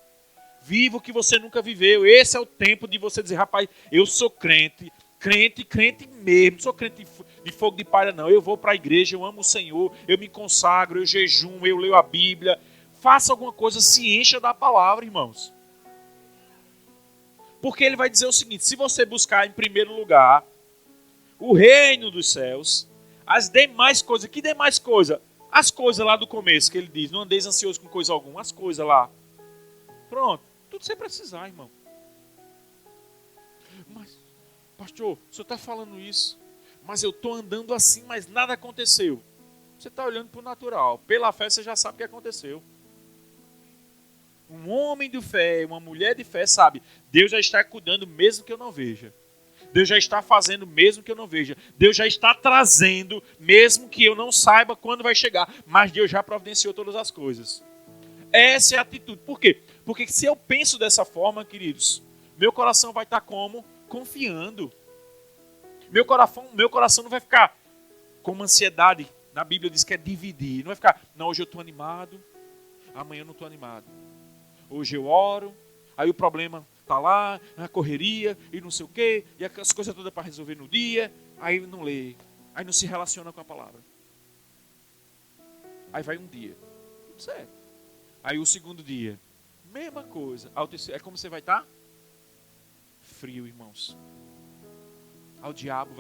Viva o que você nunca viveu. Esse é o tempo de você dizer, rapaz, eu sou crente mesmo, não sou crente de fogo de palha, não. Eu vou para a igreja, eu amo o Senhor, eu me consagro, eu jejum, eu leio a Bíblia. Faça alguma coisa, se encha da palavra, irmãos. Porque ele vai dizer o seguinte: se você buscar em primeiro lugar o reino dos céus, as demais coisas, que demais coisa? As coisas lá do começo que ele diz, não andeis ansioso com coisa alguma, as coisas lá. Pronto, tudo sem precisar, irmão. Mas, pastor, o senhor está falando isso, mas eu estou andando assim, mas nada aconteceu. Você está olhando para o natural. Pela fé você já sabe o que aconteceu. Um homem de fé, uma mulher de fé sabe, Deus já está cuidando mesmo que eu não veja. Deus já está fazendo mesmo que eu não veja. Deus já está trazendo mesmo que eu não saiba quando vai chegar. Mas Deus já providenciou todas as coisas. Essa é a atitude. Por quê? Porque se eu penso dessa forma, queridos, meu coração vai estar como? Confiando. Meu coração não vai ficar com uma ansiedade. Na Bíblia diz que é dividir. Não vai ficar, não, hoje eu estou animado, amanhã eu não estou animado. Hoje eu oro, aí o problema está lá, a correria e não sei o quê, e as coisas todas para resolver no dia, aí não lê, aí não se relaciona com a palavra. Aí vai um dia, tudo certo. Aí o segundo dia, mesma coisa. Aí o terceiro, é como você vai estar? Frio, irmãos. Aí o diabo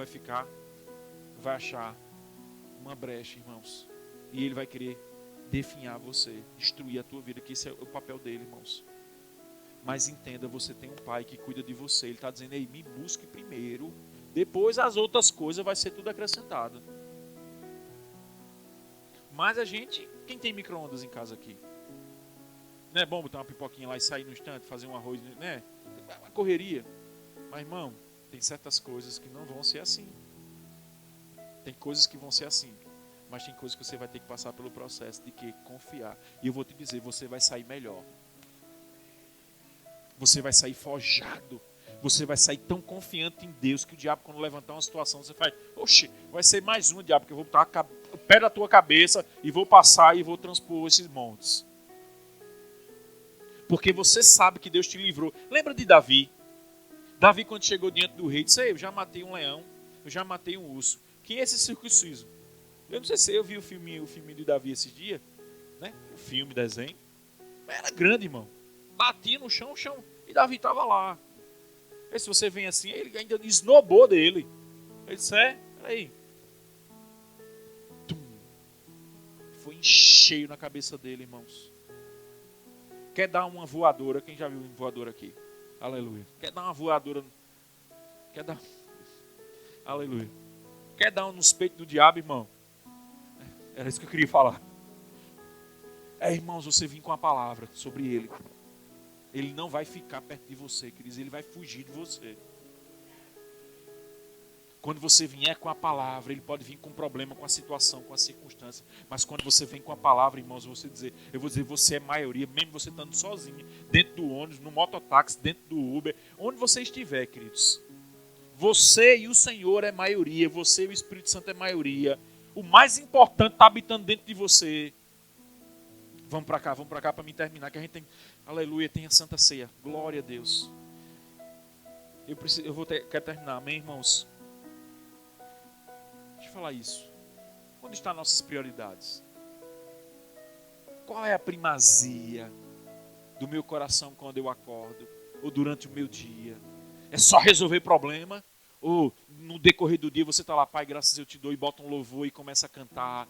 vai achar uma brecha, irmãos. E ele vai querer definhar você, destruir a tua vida, que esse é o papel dele, irmãos. Mas entenda, você tem um pai que cuida de você. Ele está dizendo, ei, me busque primeiro, depois as outras coisas vai ser tudo acrescentado. Mas a gente, quem tem micro-ondas em casa aqui? Não é bom botar uma pipoquinha lá e sair no instante, fazer um arroz, né? Uma correria. Mas, irmão, tem certas coisas que não vão ser assim. Tem coisas que vão ser assim. Mas tem coisas que você vai ter que passar pelo processo de que confiar. E eu vou te dizer, você vai sair melhor. Você vai sair forjado. Você vai sair tão confiante em Deus que o diabo, quando levantar uma situação, você faz, oxe, vai ser mais uma, diabo, que eu vou botar o pé da tua cabeça e vou passar e vou transpor esses montes. Porque você sabe que Deus te livrou. Lembra de Davi? Davi, quando chegou diante do rei, disse, eu já matei um leão, eu já matei um urso. Quem é esse circunciso? Eu não sei se eu vi o filme de Davi esses dias, né? O filme, desenho. Mas era grande, irmão. Batia no chão, e Davi estava lá. E se você vem assim, ele ainda esnobou dele. Ele disse, peraí. Foi em cheio na cabeça dele, irmãos. Quer dar uma voadora? Quem já viu uma voadora aqui? Aleluia. Quer dar uma voadora? Quer dar... Aleluia. Quer dar um nos peitos do diabo, irmão? Era isso que eu queria falar. Irmãos, você vir com a palavra sobre ele. Ele não vai ficar perto de você, queridos. Ele vai fugir de você. Quando você vier com a palavra, ele pode vir com problema, com a situação, com a circunstância. Mas quando você vem com a palavra, irmãos, eu vou dizer, você é maioria, mesmo você estando sozinho, dentro do ônibus, no mototáxi, dentro do Uber, onde você estiver, queridos. Você e o Senhor é maioria, você e o Espírito Santo é maioria. O mais importante está habitando dentro de você. Vamos para cá para me terminar, que a gente tem, aleluia, tem a Santa Ceia. Glória a Deus. Quero terminar, amém, irmãos? Deixa eu falar isso. Onde estão nossas prioridades? Qual é a primazia do meu coração quando eu acordo? Ou durante o meu dia? É só resolver problema? Ou no decorrer do dia você está lá, Pai, graças eu te dou, e bota um louvor e começa a cantar?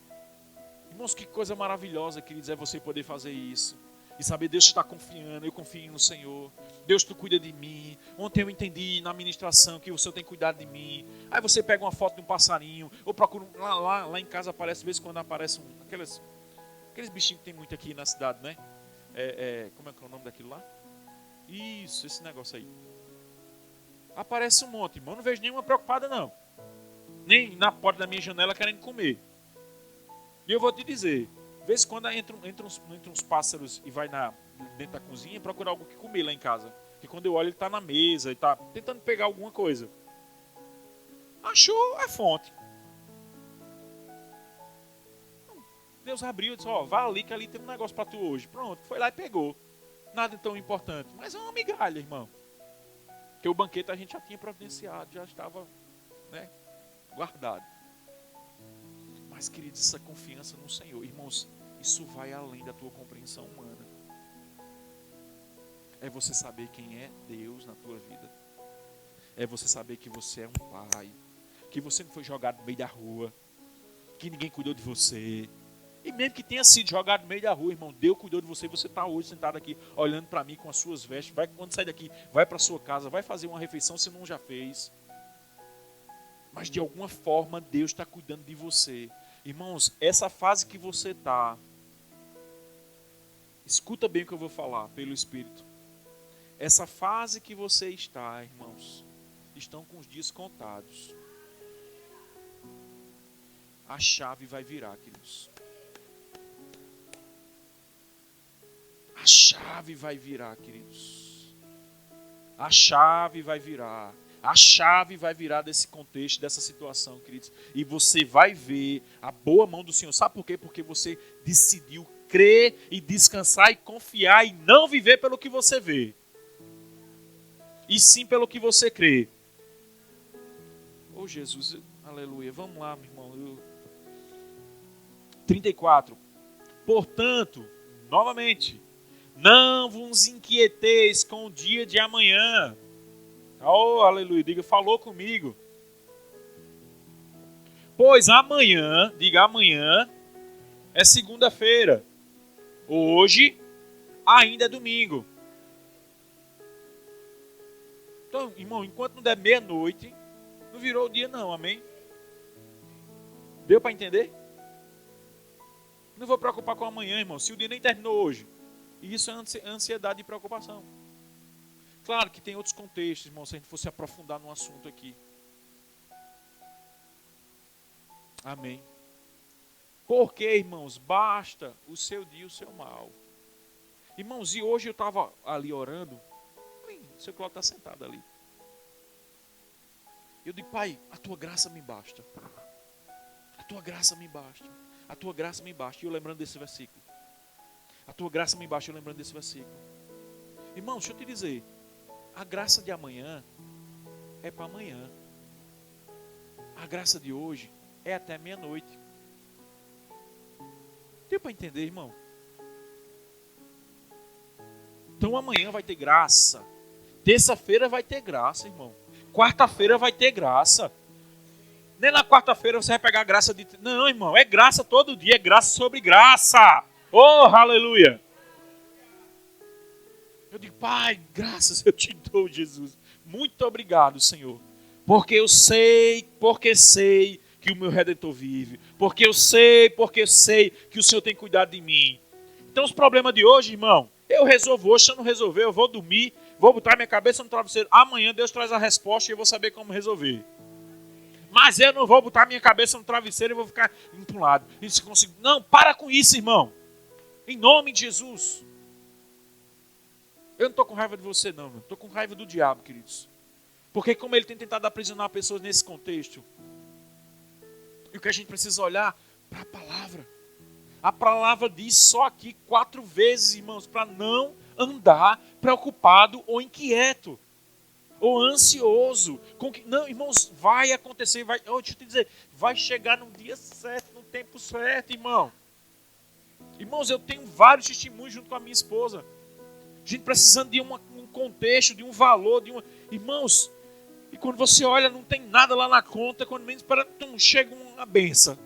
Irmãos, que coisa maravilhosa, queridos, é você poder fazer isso. E saber, Deus está confiando, eu confio no Senhor. Deus, tu cuida de mim. Ontem eu entendi na ministração que o Senhor tem cuidado de mim. Aí você pega uma foto de um passarinho, ou procura, lá em casa aparece, de vez em quando aparece aqueles bichinhos que tem muito aqui na cidade, né? Como é que é o nome daquilo lá? Isso, esse negócio aí. Aparece um monte, irmão. Eu não vejo nenhuma preocupada, não. Nem na porta da minha janela querendo comer. E eu vou te dizer, de vez em quando entra uns pássaros e vai dentro da cozinha procurar algo que comer lá em casa. Porque quando eu olho, ele está na mesa, ele está tentando pegar alguma coisa. Achou, é fonte. Deus abriu e disse, vá ali que ali tem um negócio para tu hoje. Pronto, foi lá e pegou. Nada tão importante, mas é uma migalha, irmão. Porque o banquete a gente já tinha providenciado, já estava, né, guardado. Mas, queridos, essa confiança no Senhor, irmãos, isso vai além da tua compreensão humana. É você saber quem é Deus na tua vida. É você saber que você é um pai. Que você não foi jogado no meio da rua. Que ninguém cuidou de você. E mesmo que tenha sido jogado no meio da rua, irmão, Deus cuidou de você. Você está hoje sentado aqui, olhando para mim com as suas vestes. Quando sair daqui, vai para a sua casa, vai fazer uma refeição se não já fez. Mas de alguma forma, Deus está cuidando de você. Irmãos, essa fase que você está, escuta bem o que eu vou falar pelo Espírito. Essa fase que você está, irmãos, estão com os dias contados. A chave vai virar, queridos. A chave vai virar, queridos. A chave vai virar. A chave vai virar desse contexto, dessa situação, queridos. E você vai ver a boa mão do Senhor. Sabe por quê? Porque você decidiu crer e descansar e confiar e não viver pelo que você vê. E sim pelo que você crê. Oh, Jesus, aleluia. Vamos lá, meu irmão. 34. Portanto, novamente, não vos inquieteis com o dia de amanhã. Oh, aleluia, diga, falou comigo. Pois amanhã, diga amanhã, é segunda-feira. Hoje, ainda é domingo. Então, irmão, enquanto não der meia-noite, não virou o dia não, amém? Deu para entender? Não vou preocupar com amanhã, irmão, se o dia nem terminou hoje. E isso é ansiedade e preocupação. Claro que tem outros contextos, irmão, se a gente fosse aprofundar no assunto aqui. Amém. Porque, irmãos, basta o seu dia e o seu mal. Irmãos, e hoje eu estava ali orando, o seu Cláudio está sentado ali. Eu digo, Pai, a tua graça me basta. A tua graça me basta. A tua graça me basta. E eu lembrando desse versículo. A tua graça me basta, eu lembrando desse versículo. Irmãos, deixa eu te dizer. A graça de amanhã é para amanhã. A graça de hoje é até meia-noite. Deu para entender, irmão? Então amanhã vai ter graça. Terça-feira vai ter graça, irmão. Quarta-feira vai ter graça. Nem na quarta-feira você vai pegar a graça de... Não, irmão, é graça todo dia, é graça sobre graça. Oh, aleluia. Eu digo, Pai, graças eu te dou, Jesus. Muito obrigado, Senhor. Porque sei que o meu Redentor vive. Porque sei que o Senhor tem cuidado de mim. Então os problemas de hoje, irmão, eu resolvo hoje. Se eu não resolver, eu vou dormir, vou botar minha cabeça no travesseiro. Amanhã Deus traz a resposta e eu vou saber como resolver. Mas eu não vou botar minha cabeça no travesseiro e vou ficar indo para um lado. Não, para com isso, irmão. Em nome de Jesus. Eu não estou com raiva de você, não. Estou com raiva do diabo, queridos. Porque como ele tem tentado aprisionar pessoas nesse contexto. E o que a gente precisa olhar para a palavra. A palavra diz só aqui 4 vezes, irmãos, para não andar preocupado ou inquieto. Ou ansioso. Não, irmãos, vai acontecer. Deixa eu te dizer, vai chegar no dia certo, no tempo certo, irmão. Irmãos, eu tenho vários testemunhos junto com a minha esposa. A gente precisando de um contexto, de um valor, Irmãos, e quando você olha, não tem nada lá na conta, quando menos chega uma benção.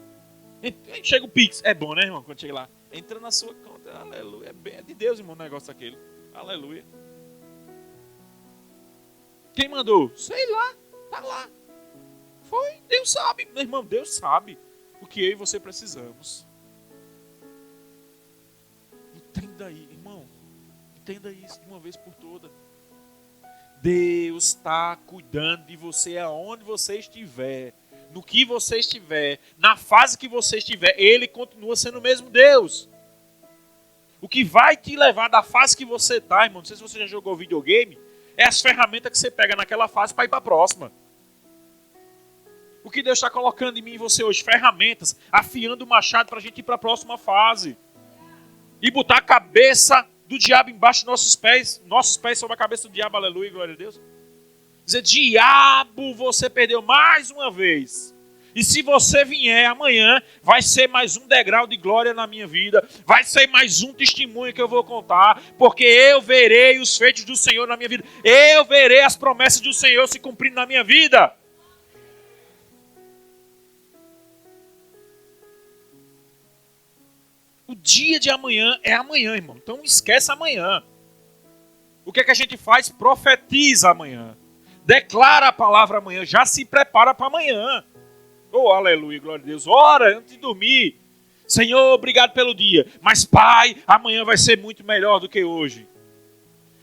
Chega o Pix. É bom, né, irmão? Quando chega lá. Entra na sua conta. Aleluia. É de Deus, irmão, o negócio daquele. Aleluia. Quem mandou? Sei lá. Tá lá. Foi. Deus sabe. Meu irmão, Deus sabe o que eu e você precisamos. Entenda aí, irmão. Entenda isso de uma vez por toda. Deus está cuidando de você aonde você estiver. No que você estiver. Na fase que você estiver. Ele continua sendo o mesmo Deus. O que vai te levar da fase que você está, irmão. Não sei se você já jogou videogame. É as ferramentas que você pega naquela fase para ir para a próxima. O que Deus está colocando em mim e você hoje? Ferramentas. Afiando o machado para a gente ir para a próxima fase. E botar a cabeça do diabo embaixo dos nossos pés sobre a cabeça do diabo, aleluia, glória a Deus. Dizer, diabo, você perdeu mais uma vez. E se você vier amanhã, vai ser mais um degrau de glória na minha vida, vai ser mais um testemunho que eu vou contar, porque eu verei os feitos do Senhor na minha vida, eu verei as promessas do Senhor se cumprindo na minha vida. O dia de amanhã é amanhã, irmão. Então esquece amanhã. O que é que a gente faz? Profetiza amanhã. Declara a palavra amanhã. Já se prepara para amanhã. Oh, aleluia, glória a Deus. Ora, antes de dormir. Senhor, obrigado pelo dia. Mas, Pai, amanhã vai ser muito melhor do que hoje.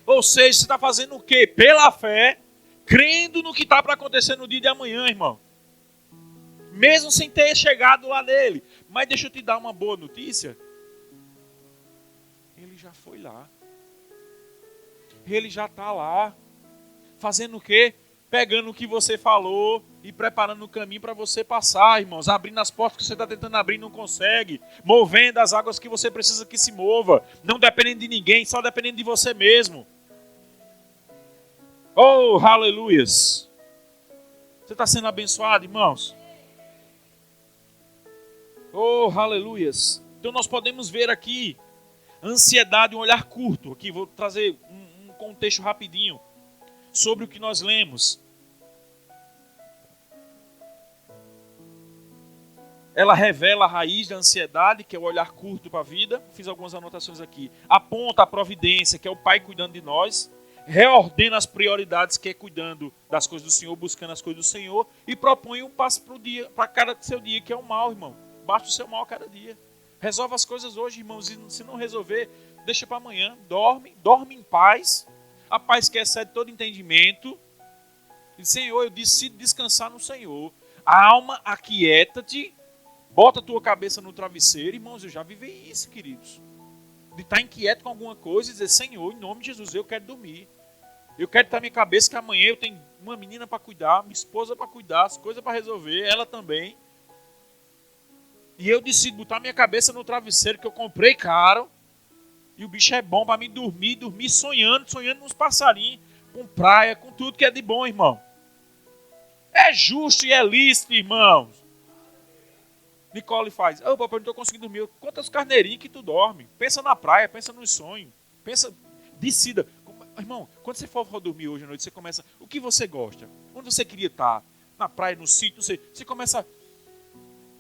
Ou seja, você está fazendo o quê? Pela fé, crendo no que está para acontecer no dia de amanhã, irmão. Mesmo sem ter chegado lá nele. Mas deixa eu te dar uma boa notícia. Ele já foi lá. Ele já está lá. Fazendo o quê? Pegando o que você falou e preparando o caminho para você passar, irmãos. Abrindo as portas que você está tentando abrir e não consegue. Movendo as águas que você precisa que se mova. Não dependendo de ninguém, só dependendo de você mesmo. Oh, aleluias. Você está sendo abençoado, irmãos? Oh, aleluias. Então nós podemos ver aqui ansiedade, um olhar curto. Aqui vou trazer um contexto rapidinho sobre o que nós lemos. Ela revela a raiz da ansiedade, que é o olhar curto para a vida. Fiz algumas anotações aqui. Aponta a providência, que é o Pai cuidando de nós. Reordena as prioridades, que é cuidando das coisas do Senhor, buscando as coisas do Senhor. E propõe um passo para o dia, para cada seu dia, que é o mal, irmão. Basta o seu mal a cada dia. Resolve as coisas hoje, irmãos. E se não resolver, deixa para amanhã. Dorme em paz. A paz que excede todo entendimento. E, Senhor, eu decido descansar no Senhor. A alma, aquieta-te. Bota a tua cabeça no travesseiro. Irmãos, eu já vivi isso, queridos. De estar inquieto com alguma coisa e dizer, Senhor, em nome de Jesus, eu quero dormir. Eu quero estar minha cabeça que amanhã eu tenho uma menina para cuidar, minha esposa para cuidar, as coisas para resolver, ela também. E eu decido botar minha cabeça no travesseiro que eu comprei caro. E o bicho é bom para mim dormir sonhando nos passarinhos, com praia, com tudo que é de bom, irmão. É justo e é lícito, irmãos. Nicole faz, papai, não estou conseguindo dormir. Quantos carneirinhos que tu dorme? Pensa na praia, pensa nos sonhos. Pensa, decida. Irmão, quando você for dormir hoje à noite, você começa, o que você gosta? Onde você queria estar? Na praia, no sítio, não sei. Você começa,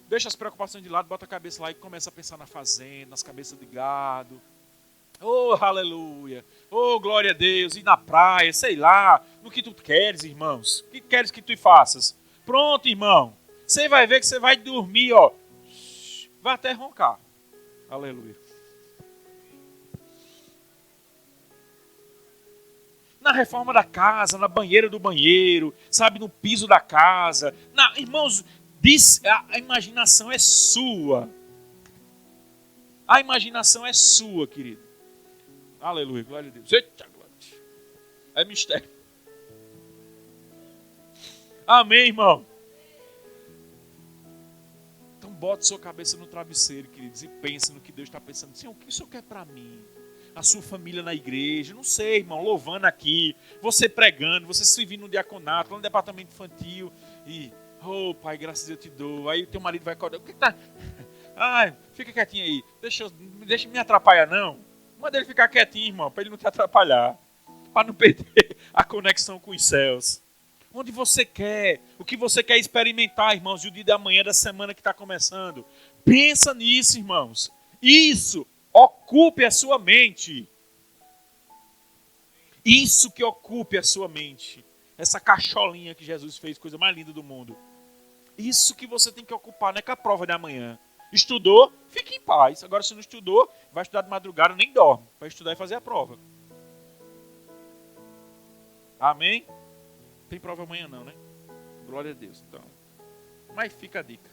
deixa as preocupações de lado, bota a cabeça lá e começa a pensar na fazenda, nas cabeças de gado. Oh, aleluia. Oh, glória a Deus. E na praia, sei lá, no que tu queres, irmãos. O que queres que tu faças? Pronto, irmão. Você vai ver que você vai dormir, ó. Vai até roncar. Aleluia. Na reforma da casa, na banheira do banheiro, sabe, no piso da casa. Irmãos, a imaginação é sua. A imaginação é sua, querido. Aleluia, glória a Deus. Eita, glória. É mistério. Amém, irmão. Então bote sua cabeça no travesseiro, queridos, e pense no que Deus está pensando. Senhor, o que o Senhor quer para mim? A sua família na igreja, não sei, irmão, louvando aqui, você pregando, você servindo no diaconato, lá no departamento infantil, e, oh, pai, graças a Deus eu te dou. Aí teu marido vai acordar, o que tá? Ai, fica quietinho aí, deixa me atrapalhar não. Manda ele ficar quietinho, irmão, para ele não te atrapalhar, para não perder a conexão com os céus. Onde você quer, o que você quer experimentar, irmãos, e o dia da manhã da semana que está começando. Pensa nisso, irmãos. Isso ocupe a sua mente. Isso que ocupe a sua mente. Essa cacholinha que Jesus fez, coisa mais linda do mundo. Isso que você tem que ocupar, não é com a prova de amanhã. Estudou, fique em paz. Agora, se não estudou, vai estudar de madrugada, nem dorme. Vai estudar e fazer a prova. Amém? Tem prova amanhã não, né? Glória a Deus. Então, mas fica a dica.